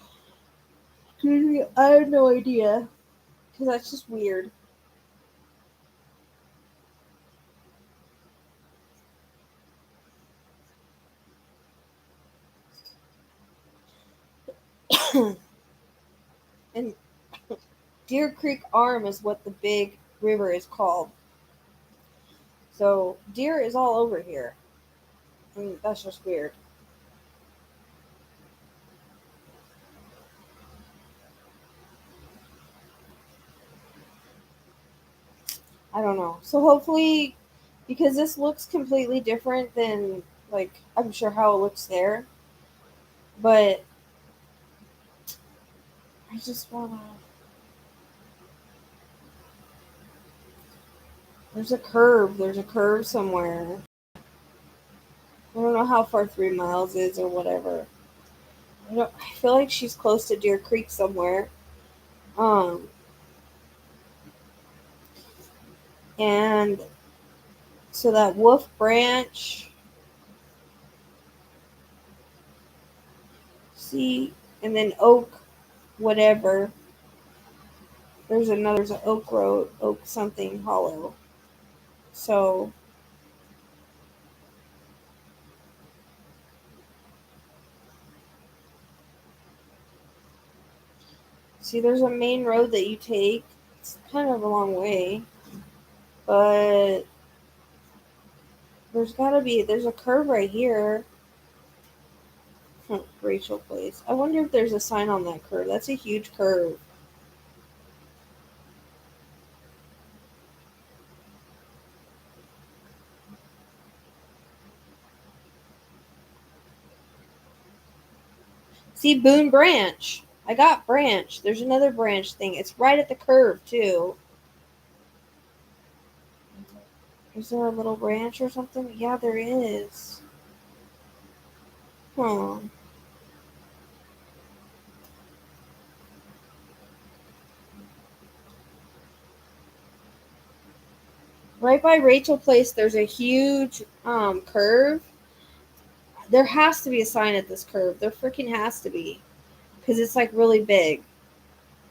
I have no idea. Because that's just weird. And Deer Creek Arm is what the big river is called. So deer is all over here. I mean, that's just weird. I don't know. So hopefully, because this looks completely different than, like, I'm sure how it looks there. But I just wanna. There's a curve. There's a curve somewhere. I don't know how far 3 miles is or whatever. I feel like she's close to Deer Creek somewhere. Um, and so that Wolf Branch, see, and then Oak, whatever. There's an Oak Road, Oak something Hollow. So see, there's a main road that you take. It's kind of a long way, but there's a curve right here. Rachel Place. I wonder if there's a sign on that curve. That's a huge curve. See, Boone Branch. I got Branch. There's another branch thing. It's right at the curve, too. Is there a little branch or something? Yeah, there is. Huh. Right by Rachel Place, there's a huge curve. There has to be a sign at this curve. There freaking has to be. Because it's like really big.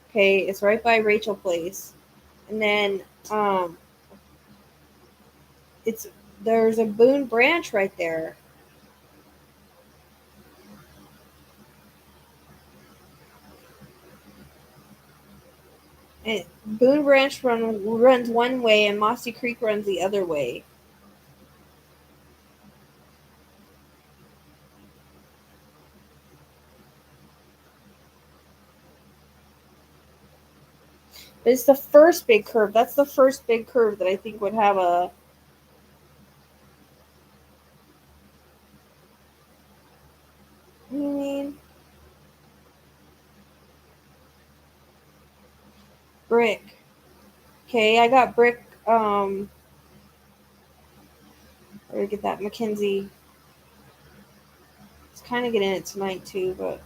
Okay, it's right by Rachel Place. And then there's a Boone Branch right there. And Boone Branch runs one way and Mossy Creek runs the other way. But it's the first big curve. That's the first big curve that I think would have a. What do you mean? Brick. Okay, I got brick. Where to get that? Mackenzie. It's kind of getting it tonight too, but.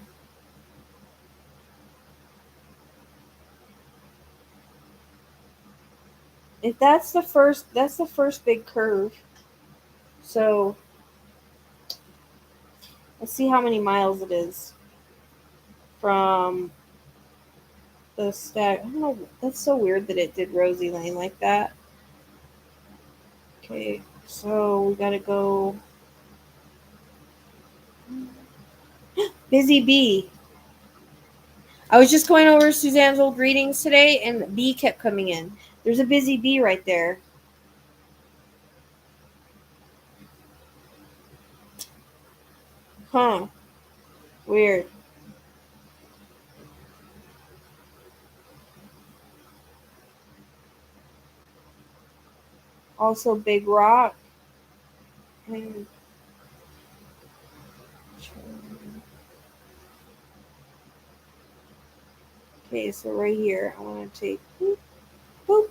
If that's the first big curve. So let's see how many miles it is from the stack. I don't know. That's so weird that it did Rosie Lane like that. Okay, so we gotta go. Busy Bee. I was just going over Suzanne's old readings today, and B kept coming in. There's a Busy Bee right there. Huh. Weird. Also, Big Rock. Okay, so right here, I want to take boop, boop,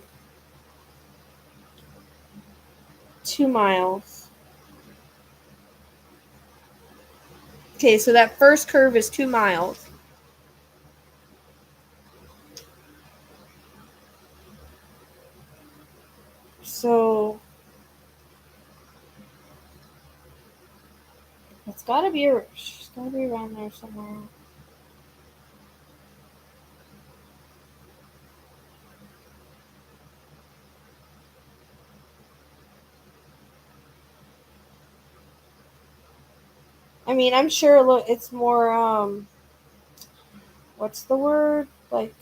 2 miles. Okay, so that first curve is 2 miles. So it's gotta be around there somewhere. I mean, I'm sure. Look, it's more. What's the word? Like,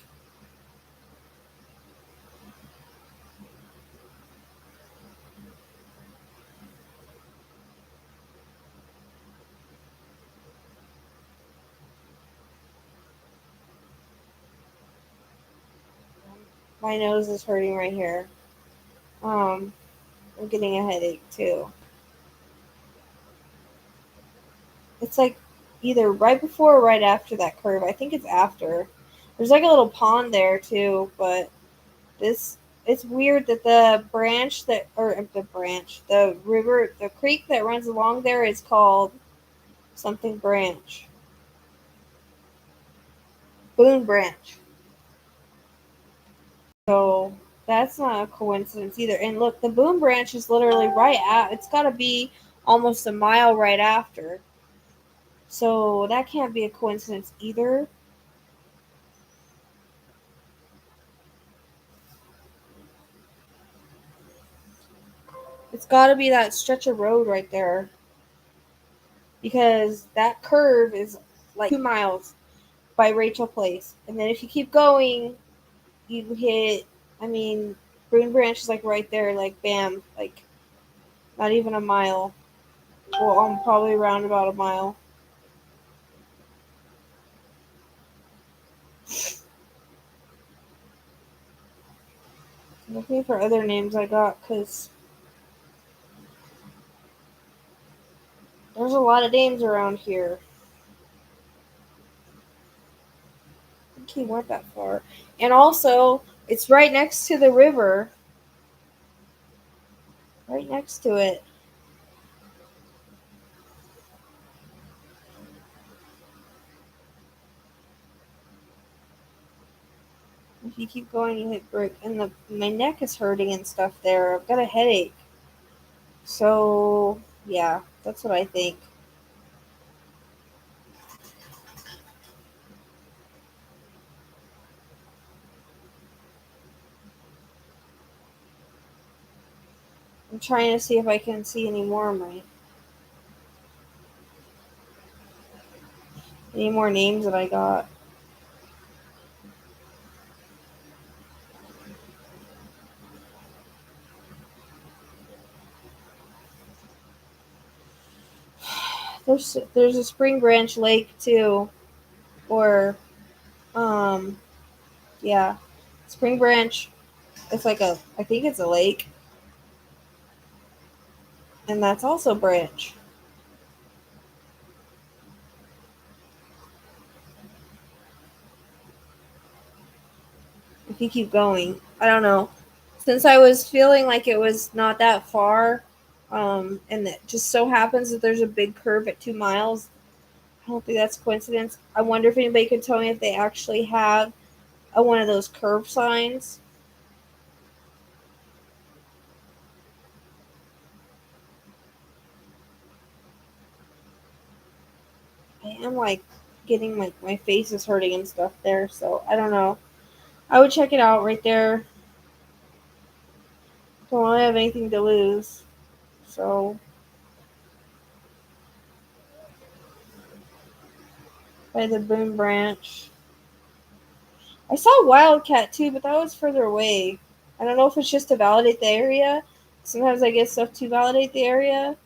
my nose is hurting right here. I'm getting a headache too. It's like either right before or right after that curve. I think it's after. There's like a little pond there too, but this it's weird that the river, the creek that runs along there is called something branch. Boone Branch. So that's not a coincidence either. And look, the Boone Branch is literally right at. It's got to be almost a mile right after. So that can't be a coincidence either. It's got to be that stretch of road right there. Because that curve is like 2 miles by Rachel Place. And then if you keep going, you hit, I mean, Boone Branch is like right there, like bam, like not even a mile. Well, I'm probably around about a mile. I'm looking for other names I got because there's a lot of names around here. I think he went that far. And also, it's right next to the river. Right next to it. If you keep going, you hit brick. And my neck is hurting and stuff there. I've got a headache. So, yeah, that's what I think. I'm trying to see if I can see any more names that I got. There's a Spring Branch Lake too, or yeah, Spring Branch. It's like I think it's a lake, and that's also Branch. If you keep going, I don't know. Since I was feeling like it was not that far, and it just so happens that there's a big curve at 2 miles. I don't think that's a coincidence. I wonder if anybody could tell me if they actually have one of those curve signs. I am like getting my face is hurting and stuff there, so I don't know. I would check it out right there. Don't really have anything to lose. So by the Boom Branch. I saw Wildcat too, but that was further away. I don't know if it's just to validate the area. Sometimes I get stuff to validate the area.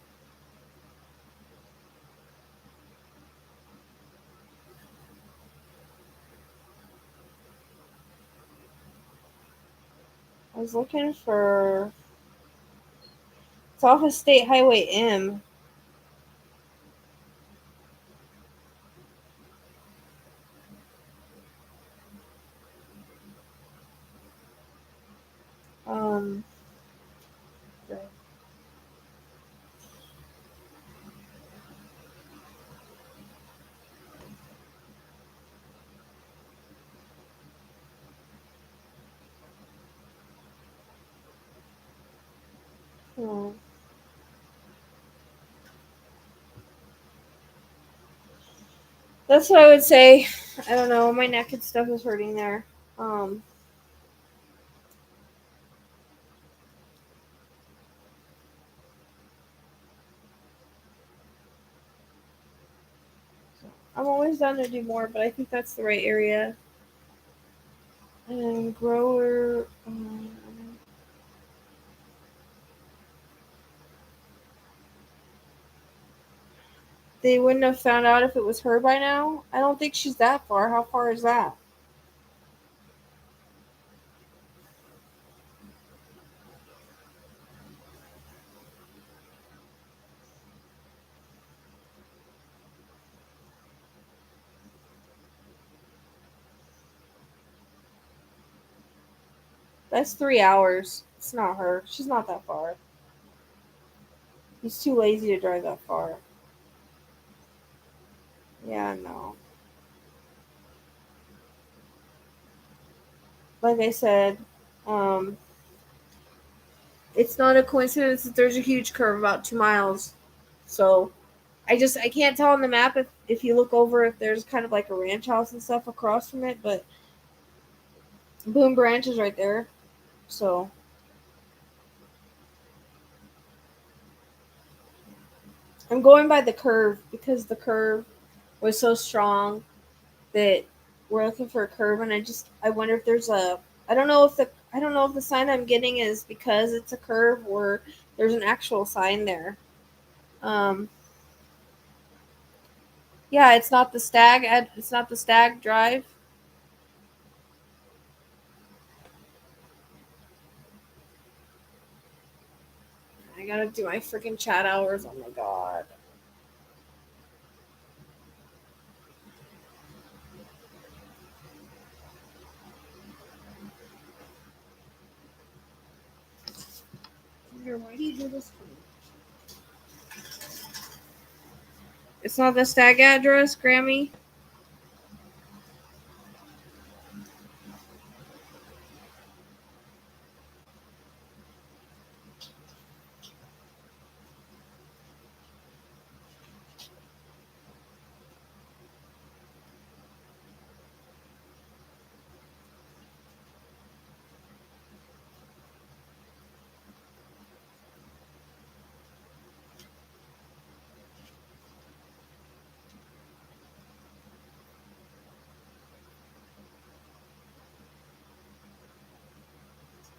I was looking for it's off of State Highway M. Um hmm. That's what I would say. I don't know. My neck and stuff is hurting there. Um, I'm always down to do more, but I think that's the right area. And grower. They wouldn't have found out if it was her by now. I don't think she's that far. How far is that? That's 3 hours. It's not her. She's not that far. He's too lazy to drive that far. Yeah, no. Like I said, um, it's not a coincidence that there's a huge curve about 2 miles. So I can't tell on the map if you look over if there's kind of like a ranch house and stuff across from it, but Boom Branch is right there. So I'm going by the curve because the curve was so strong that we're looking for a curve, and I wonder if there's a I don't know if the sign I'm getting is because it's a curve or there's an actual sign there. Um, yeah, it's not the stag drive. I gotta do my freaking chat hours. Oh my god. Why do you do this for me? It's not the stag address, Grammy.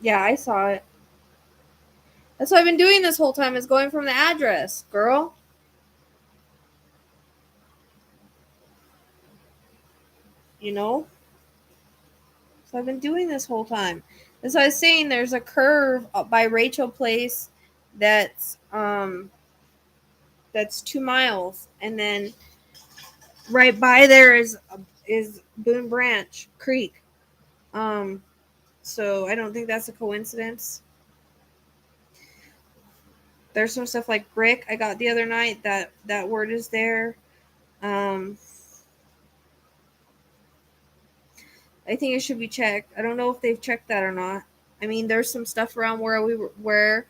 Yeah, I saw it. That's what I've been doing this whole time, is going from the address, girl. You know? So I've been doing this whole time. As I was saying, there's a curve up by Rachel Place that's that's 2 miles, and then right by there is Boone Branch Creek. Um, so I don't think that's a coincidence. There's some stuff like brick I got the other night that word is there. Um, I think it should be checked. I don't know if they've checked that or not. I mean, there's some stuff around where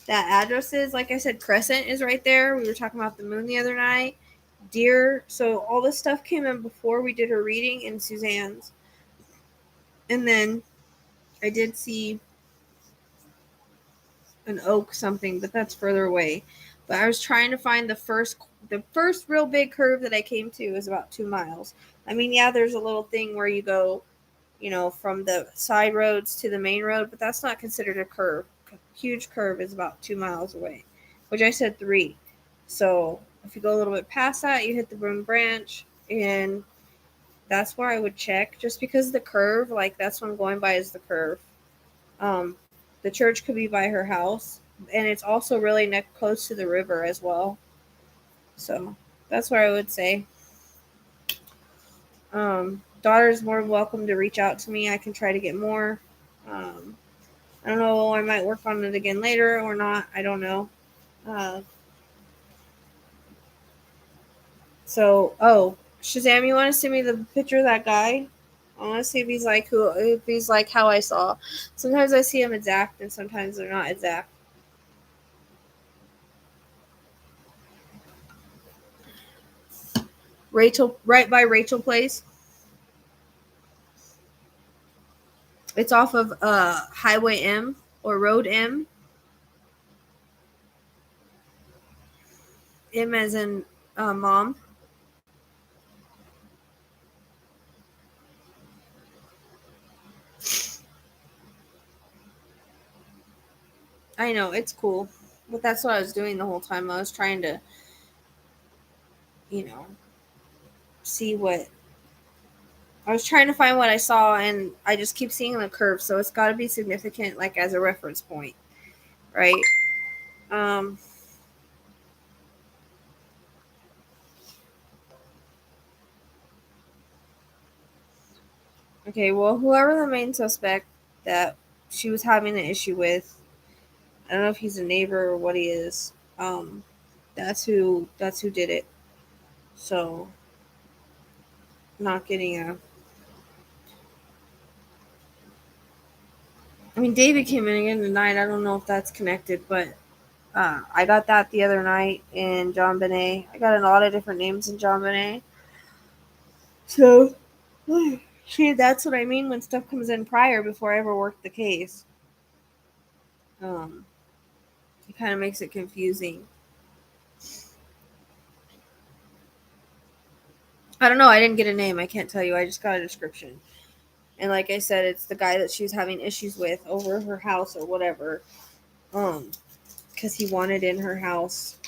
that address is. Like I said, Crescent is right there. We were talking about the moon the other night. Deer. So all this stuff came in before we did her reading in Suzanne's. And then I did see an oak something, but that's further away. But I was trying to find the first real big curve that I came to is about 2 miles. I mean, yeah, there's a little thing where you go, from the side roads to the main road, but that's not considered a curve. Huge curve is about 2 miles away, which I said 3. So if you go a little bit past that, you hit the Boone Branch, and that's where I would check. Just because the curve, like that's what I'm going by, is the curve. Um, the church could be by her house, and it's also really close to the river as well. So that's where I would say. Daughter is more welcome to reach out to me. I can try to get more. Um, I don't know. I might work on it again later or not. I don't know. Uh, Shazam, you want to send me the picture of that guy? I want to see if he's like how I saw. Sometimes I see him exact, and sometimes they're not exact. Rachel, right by Rachel Place. It's off of Highway M or Road M. M as in mom. I know, it's cool. But that's what I was doing the whole time. I was trying to, you know, see what I was trying to find what I saw, and I just keep seeing the curve, so it's got to be significant, like as a reference point, right? Um, okay, well, whoever the main suspect that she was having an issue with, I don't know if he's a neighbor or what he is. That's who did it. So, not getting a. I mean, David came in again tonight. I don't know if that's connected, but I got that the other night in John Benet. I got a lot of different names in John Benet. So, see, that's what I mean when stuff comes in prior before I ever work the case. It kind of makes it confusing. I don't know. I didn't get a name. I can't tell you. I just got a description. And like I said, it's the guy that she was having issues with over her house or whatever. Because he wanted in her house,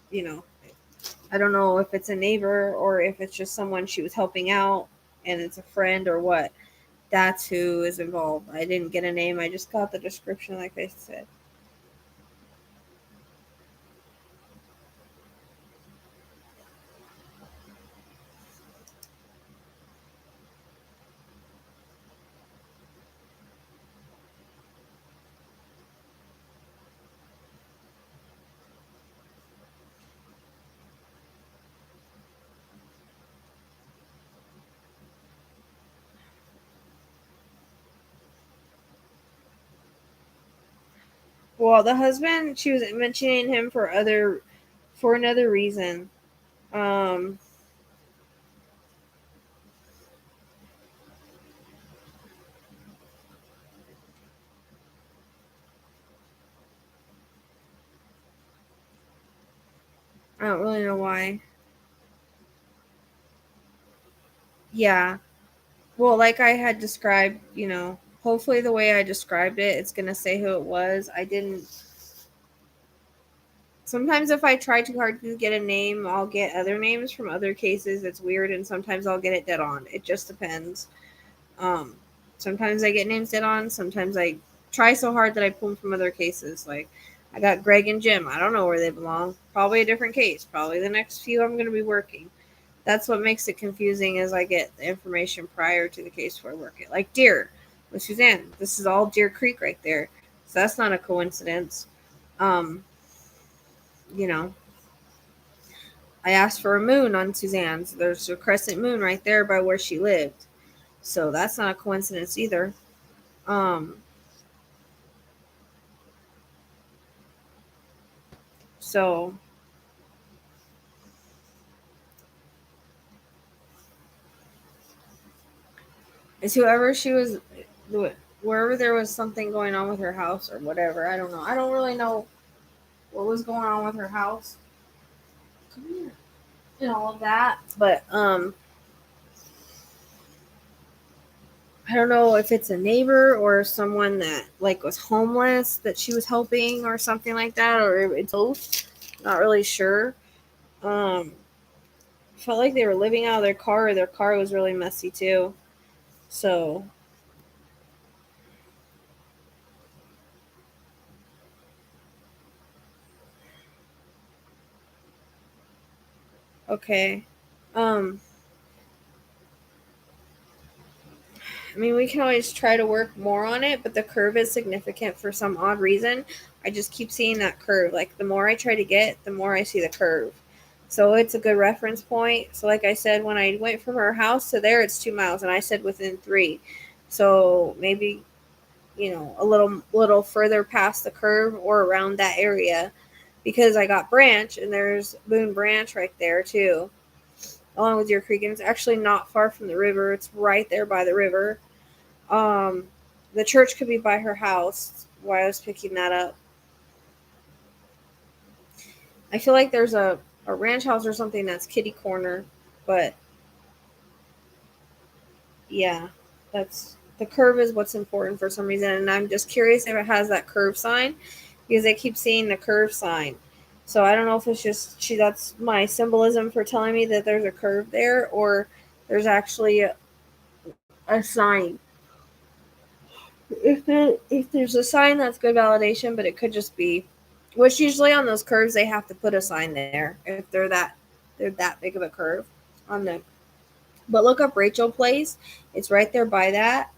you know. I don't know if it's a neighbor or if it's just someone she was helping out and it's a friend or what. That's who is involved. I didn't get a name. I just got the description, like I said. Well, the husband, she was mentioning him for another reason. Um, I don't really know why. Yeah. Well, like I had described, hopefully the way I described it, it's going to say who it was. I didn't. Sometimes if I try too hard to get a name, I'll get other names from other cases. It's weird, and sometimes I'll get it dead on. It just depends. Um, Sometimes I get names dead on. Sometimes I try so hard that I pull them from other cases. Like I got Greg and Jim. I don't know where they belong. Probably a different case. Probably the next few I'm going to be working. That's what makes it confusing as I get the information prior to the case where I work it. Like Deer with Suzanne. This is all Deer Creek right there. So that's not a coincidence. Um, you know, I asked for a moon on Suzanne's. There's a crescent moon right there by where she lived. So that's not a coincidence either. Um, so it's whoever she was, wherever there was something going on with her house or whatever. I don't know. I don't really know what was going on with her house. Come here. And all of that. But I don't know if it's a neighbor or someone that like was homeless that she was helping or something like that, or it's both. Not really sure. Um, Felt like they were living out of their car. Or their car was really messy too. So okay. Um, I mean, we can always try to work more on it, but the curve is significant for some odd reason. I just keep seeing that curve. Like, the more I try to get, the more I see the curve. So it's a good reference point. So, like I said, when I went from her house to there, it's 2 miles, and I said within 3. So maybe, a little further past the curve or around that area, because I got Branch, and there's Boone Branch right there too, along with Deer Creek, and it's actually not far from the river. It's right there by the river. Um, the church could be by her house. Why I was picking that up. I feel like there's a ranch house or something that's kitty corner, but yeah, that's the curve is what's important for some reason, and I'm just curious if it has that curve sign because I keep seeing the curve sign. So I don't know if it's just that's my symbolism for telling me that there's a curve there, or there's actually a sign. If there's a sign, that's good validation, but it could just be, which usually on those curves they have to put a sign there if they're that big of a curve on the. But look up Rachel Place. It's right there by that.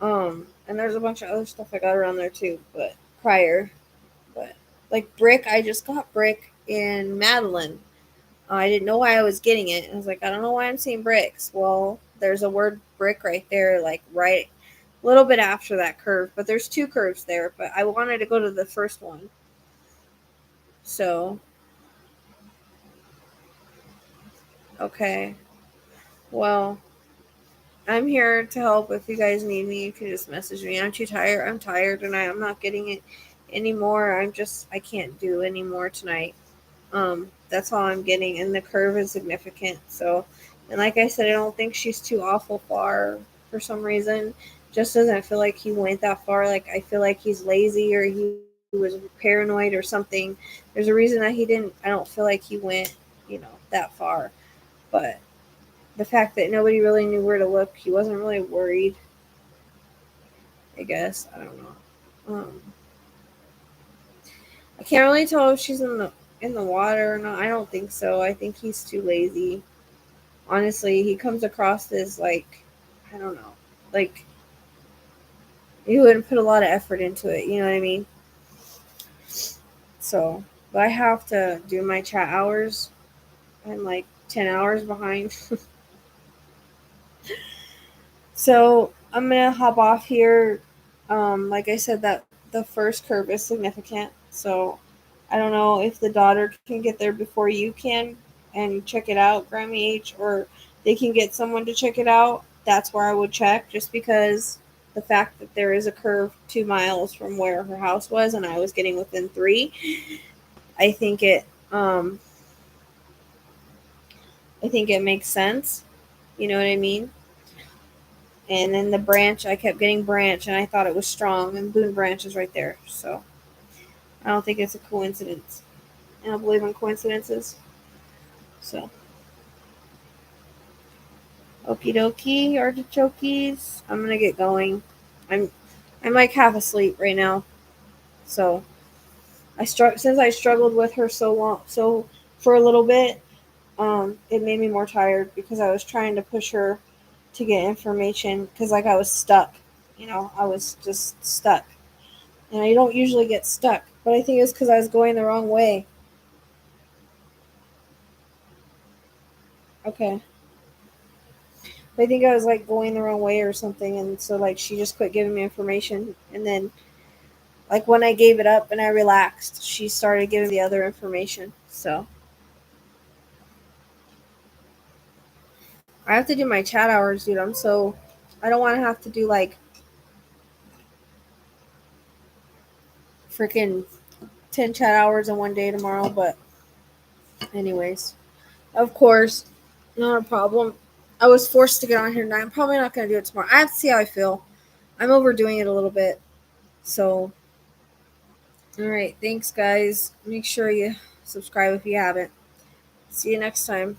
And there's a bunch of other stuff I got around there too, but prior, but like Brick, I just got Brick in Madeline. I didn't know why I was getting it. I was like, I don't know why I'm seeing bricks. Well, there's a word brick right there, like right a little bit after that curve, but there's 2 curves there, but I wanted to go to the first one. So, okay. Well, I'm here to help. If you guys need me, you can just message me. I'm too tired. I'm tired tonight. I'm not getting it anymore. I can't do anymore tonight. That's all I'm getting, and the curve is significant. So And like I said, I don't think she's too awful far for some reason. Just doesn't feel like he went that far. Like I feel like he's lazy or he was paranoid or something. There's a reason that he didn't. I don't feel like he went, that far. But the fact that nobody really knew where to look, he wasn't really worried. I guess I don't know. I can't really tell if she's in the water or not. I don't think so. I think he's too lazy. Honestly, he comes across as like, I don't know, like he wouldn't put a lot of effort into it. You know what I mean? So, but I have to do my chat hours. I'm like 10 hours behind. So I'm gonna hop off here. Like I said, that the first curve is significant. So I don't know if the daughter can get there before you can and check it out, Grammy H, or they can get someone to check it out. That's where I would check, just because the fact that there is a curve 2 miles from where her house was, and I was getting within 3. I think it. I think it makes sense. You know what I mean? And then the branch, I kept getting branch, and I thought it was strong, and Boone Branch is right there. So I don't think it's a coincidence. I don't believe in coincidences. So, okie dokie, artichokes. I'm gonna get going. I'm like half asleep right now. So since I struggled with her so long, so for a little bit, it made me more tired because I was trying to push her to get information because like I was stuck. I was just stuck. And I don't usually get stuck, but I think it's because I was going the wrong way. Okay. I think I was like going the wrong way or something, and so like she just quit giving me information, and then like when I gave it up and I relaxed, she started giving me the other information. So I have to do my chat hours, dude. I don't want to have to do like freaking 10 chat hours in one day tomorrow, but anyways, of course, not a problem. I was forced to get on here tonight. I'm probably not going to do it tomorrow. I have to see how I feel. I'm overdoing it a little bit. So, all right. Thanks, guys. Make sure you subscribe if you haven't. See you next time.